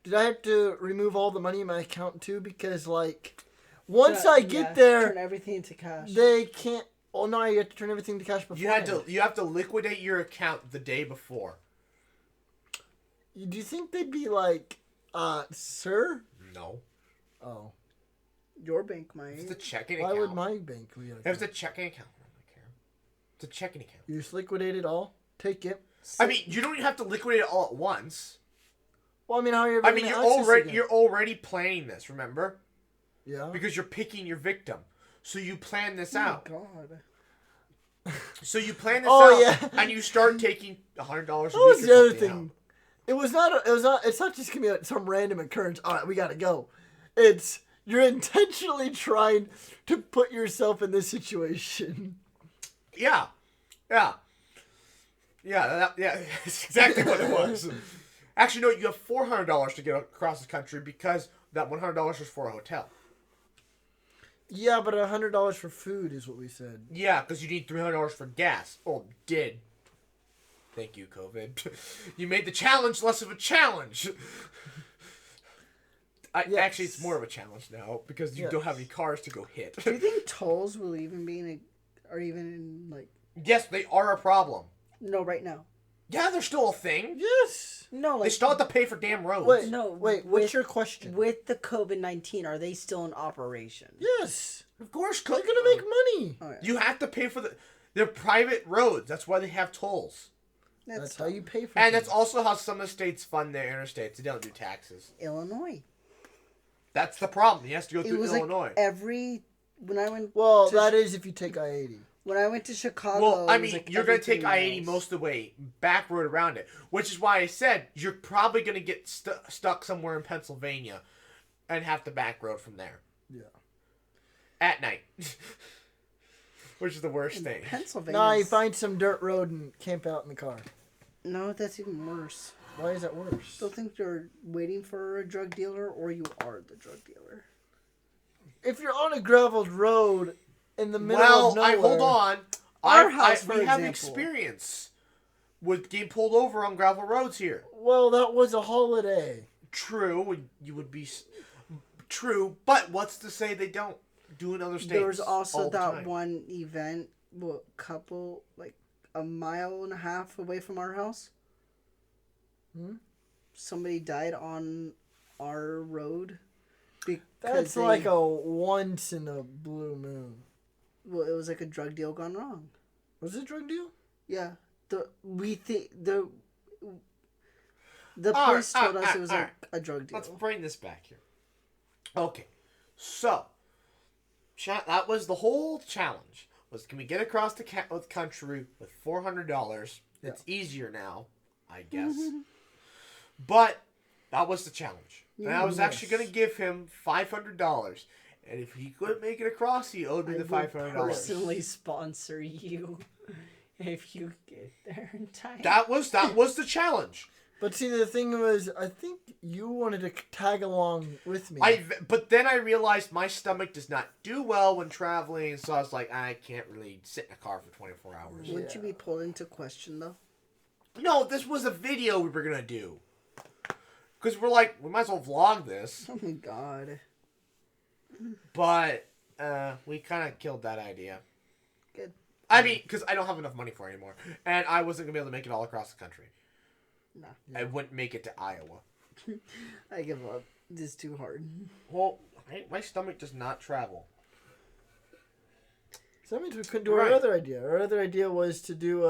did I have to remove all the money in my account too? Because like, once I get there,
turn everything into cash.
they can't. Oh no, you have to turn everything to cash before.
You have to liquidate your account the day before.
Do you think they'd be like, sir?
No,
Oh,
Your bank might.
it's a checking
why
account.
would my bank be? Like
If it's
that?
a checking account, I don't care. It's a checking account.
You just liquidate it all. Take it.
I mean, you don't even have to liquidate it all at once.
Well, I mean, how are you? Ever
I mean,
gonna
you're already planning this. Remember,
Yeah.
because you're picking your victim, so you plan this
Oh my
out.
God.
So you plan this
Oh,
out,
yeah.
and you start taking $100 a week.
That was
or
the other
something
thing.
out.
It was not. It was not. It's not just gonna be like some random occurrence. All right, we gotta go. It's you're intentionally trying to put yourself in this situation.
Yeah. That's exactly what it was. Actually, no, you have $400 to get across the country because that $100 was for a hotel.
Yeah, but $100 for food is what we said.
Yeah, because you need $300 for gas. Oh, did. Thank you, COVID. You made the challenge less of a challenge.
Yes.
Actually, it's more of a challenge now because you don't have any cars to go hit.
Do you think tolls will even be or even in like?
Yes, they are a problem.
No, right now.
Yeah, they're still a thing.
Yes.
No,
They
like
still have to pay for damn roads.
Wait.
No,
Wait.
with-
What's your question?
With the COVID-19, are they still in operation?
Yes.
Of course,
They're gonna make money.
Oh, yeah.
You have to pay for they're private roads. That's why they have tolls.
That's how you pay for.
And that's
things.
also how some of the states fund their interstates. They don't do taxes.
Illinois.
That's the problem. He has to go
It
through
was
Illinois.
like when I went.
Well,
to
that is if you take I-80.
When I went to Chicago.
Well, I
it was,
mean,
like,
you're going
every
to take
3
I-80
miles.
most of the way, back road around it. Which is why I said you're probably going to get stuck somewhere in Pennsylvania and have to back road from there.
Yeah.
At night. Which is the worst thing.
Pennsylvania.
Nah, you find some dirt road and camp out in the car.
No, that's even worse.
Why is that worse?
Still think you're waiting for a drug dealer, or you are the drug dealer.
If you're on a graveled road in the middle of
Well,
nowhere.
hold on.
Our house, for
we have
example.
experience with getting pulled over on gravel roads here.
Well, that was a holiday.
True, you would be true, but what's to say they don't do in other states?
There was also
all the
that
time?
one event, couple like a mile and a half away from our house. Somebody died on our road.
That's like a once in a blue moon.
Well, it was like a drug deal gone wrong.
Was it a drug deal?
Yeah, the police told us it was like a drug deal.
Let's bring this back here. Okay, so that was the whole challenge. Was can we get across the country with $400?
Yeah.
It's easier now, I guess. But that was the challenge. And I was actually going to give him $500. And if he couldn't make it across, he owed me the $500.
Personally sponsor you if you get there in time.
That was the challenge.
But see, the thing was, I think you wanted to tag along with me.
But then I realized my stomach does not do well when traveling, so I was like, I can't really sit in a car for 24 hours.
Wouldn't you be pulled into question though?
No, this was a video we were going to do. Because we're like, we might as well vlog this.
Oh my god.
But we kind of killed that idea.
Good.
I mean, because I don't have enough money for it anymore. And I wasn't going to be able to make it all across the country.
No.
I wouldn't make it to Iowa.
I give up. This is too hard.
Well, my stomach does not travel.
So that means we couldn't do our other idea. Our other idea was to do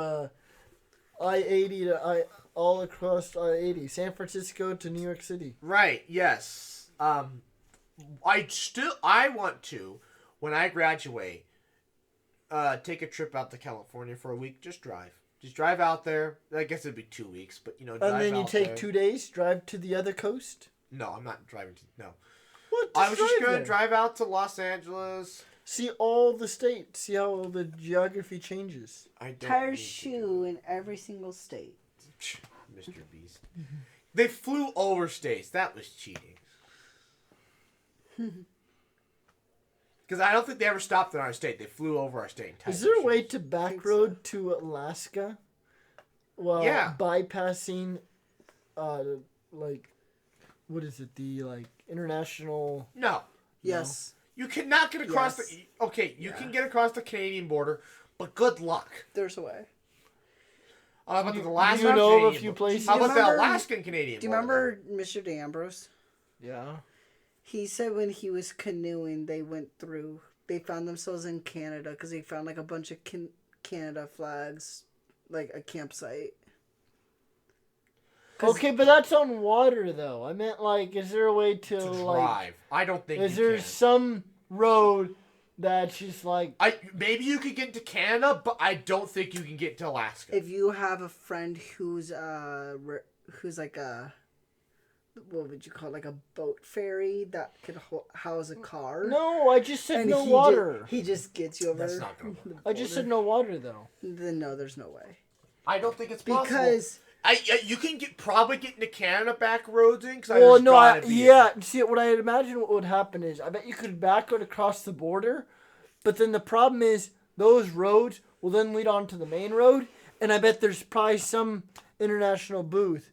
I-80 to all across I-80. San Francisco to New York City.
Right, yes. I want to, when I graduate, take a trip out to California for a week. Just drive out there. I guess it'd be 2 weeks, but drive
And then you
out
take
there.
2 days, drive to the other coast?
No, I'm not driving to... No.
What?
I was just going
there.
to drive out to Los Angeles.
See all the states. See how the geography changes.
I don't
Tire
need to
shoe in every single state.
Mr. Beast. They flew over states. That was cheating. Because I don't think they ever stopped in our state. They flew over our state.
Is there a way to backroad to Alaska? Well,
Yeah.
bypassing, like, what is it? The international.
No.
Yes.
You cannot get across
Yes.
the... Okay, you can get across the Canadian border, but good luck.
There's a way.
How about the Alaskan
you know of a
Canadian
few
border?
places?
How
Do you
about the
remember-
Alaskan Canadian
Do you
border?
remember Mr. D'Ambrose?
Yeah.
He said when he was canoeing, they found themselves in Canada because they found like a bunch of Canada flags, like a campsite.
Okay, but that's on water, though. I meant, is there a way to
drive. I don't think
is
you
there
can.
some road that's just
Maybe you could get to Canada, but I don't think you can get to Alaska.
If you have a friend who's like a, what would you call it, like a boat ferry that could house a car?
No, I just said
And
no
he
water.
he just gets you over.
That's not gonna work.
I just said no water, though.
Then no, there's no way.
I don't think it's possible.
Because
you can probably get into Canada back roads in.
Well, no, see, what I imagine what would happen is, I bet you could backroad across the border, but then the problem is, those roads will then lead on to the main road, and I bet there's probably some international booth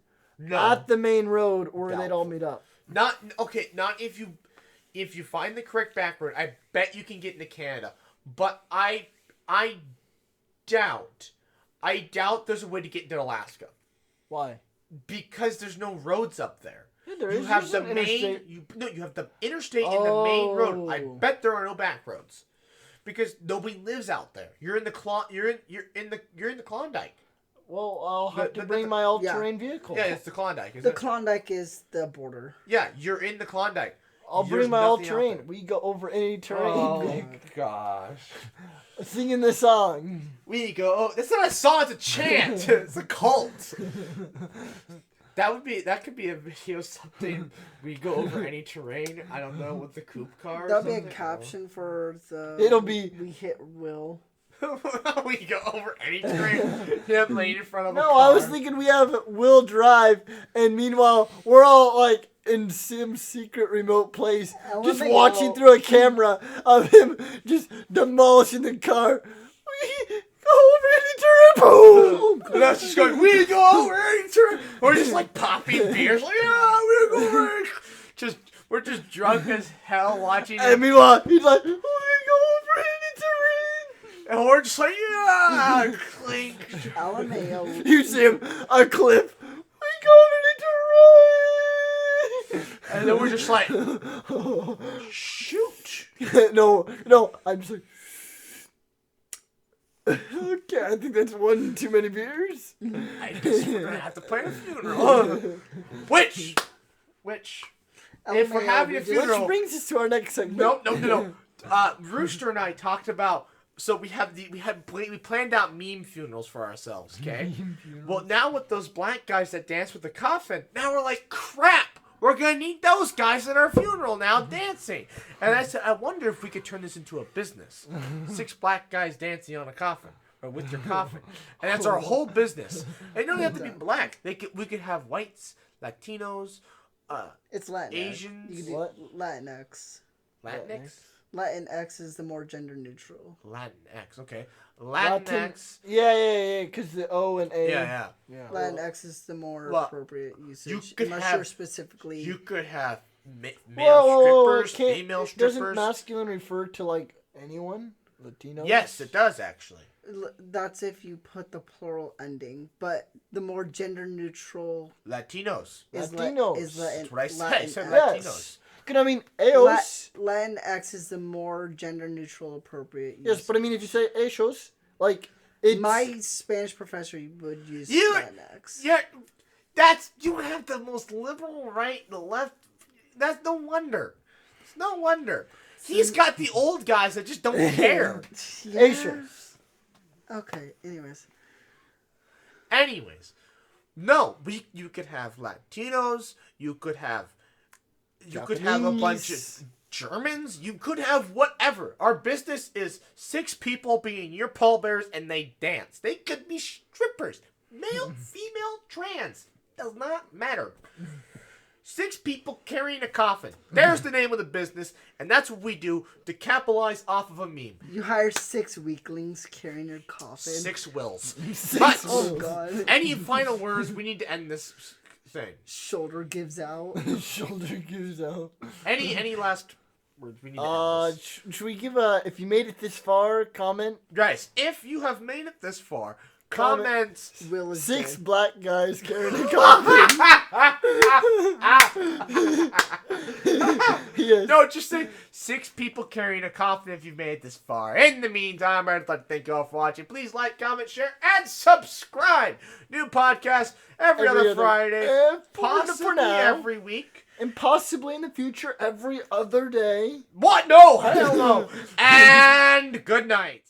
at the main road where they'd all meet up.
Not if you find the correct back road. I bet you can get into Canada, but I doubt there's a way to get into Alaska.
Why?
Because there's no roads up there.
Yeah, there
You
is.
have
There's
the
an
main.
interstate.
You have the interstate and the main road. I
Oh.
bet there are no back roads, because nobody lives out there. You're in the Klondike.
Well, I'll have to
But
bring my all-terrain vehicle.
Yeah, it's the Klondike. Isn't
the
it?
Klondike is the border.
Yeah, you're in the Klondike.
I'll
There's
bring my
nothing out
all-terrain.
there.
We go over any terrain.
Oh gosh.
Singing the song.
We go. Oh, it's not a song. It's a chant. It's a cult. That could be a video something. We go over any terrain. I don't know, with the coupe car. Or
That'll be a
something.
caption for the.
It'll be-
We hit Will.
We go over any terrain. Him laying in front of a
No,
car.
I was thinking we have Will Drive, and meanwhile, we're all in some secret remote place, just
LMAO.
watching through a camera of him just demolishing the car. Boom!
And that's just going, we go ready to. We're just like popping beers, like, yeah, we go ready. We're just drunk as hell watching it.
And meanwhile, he's like, we go ready
And we're just like, yeah, clink.
LMAO.
to You see him, a cliff. We go ready to
And then we're just like, shoot.
no, I'm just like, okay, I think that's one too many beers.
I guess we're gonna have to plan a funeral. Which, if we're having a
Which
funeral,
brings us to our next segment.
no. Rooster and I talked about. So we planned out meme funerals for ourselves. Okay. Well, now with those black guys that dance with the coffin, now we're like, crap. We're gonna need those guys at our funeral now dancing. And I said, I wonder if we could turn this into a business. 6 black guys dancing on a coffin or with your coffin, and that's our whole business. They don't have to be black. We could have whites, Latinos,
It's Latinx.
Asians.
You could do
What?
Latinx.
Latinx.
Latinx is the more gender neutral.
Latinx. Okay. Latinx.
Yeah, because the O and A.
Yeah.
Latinx is the more
Well,
appropriate usage.
could
Unless
have-
you're specifically.
You could have male
Whoa,
strippers, female
Doesn't
strippers.
masculine refer to like anyone? Latino?
Yes, it does actually.
That's if you put the plural ending, but the more gender neutral
Latinos.
is
Latinos.
That's what I said. I said
Latinx.
Latinos.
Because I mean, Eos.
Latinx is the more gender neutral appropriate use.
Yes, but I mean, if you say Eos, like, it's.
My Spanish professor would use
You-
Latinx.
Yeah, you have the most liberal right, the left. That's no wonder. It's no wonder. He's got the old guys that just don't care.
Eos.
Okay, anyways.
Anyways, no, you could have Latinos. You could have a bunch of Germans. You could have whatever. Our business is 6 people being your pallbearers and they dance. They could be strippers, male, female, trans. Does not matter. 6 people carrying a coffin. There's the name of the business, and that's what we do to capitalize off of a meme.
You hire 6 weaklings carrying your coffin.
6 wills. But
Oh god.
any final words? We need to end this thing.
Shoulder gives out.
Shoulder gives out.
Any last words? We need to end this.
Should we give if you made it this far, comment?
Guys, if you have made it this far, comment.
Will is
6
dead.
black guys carrying a coffin. Yes.
No, just say 6 people carrying a coffin if you've made it this far. In the meantime, I'd like to thank you all for watching. Please like, comment, share, and subscribe. New podcast every other Friday. Possibly every week.
And possibly in the future, every other day.
What? No! Hell no! And good night.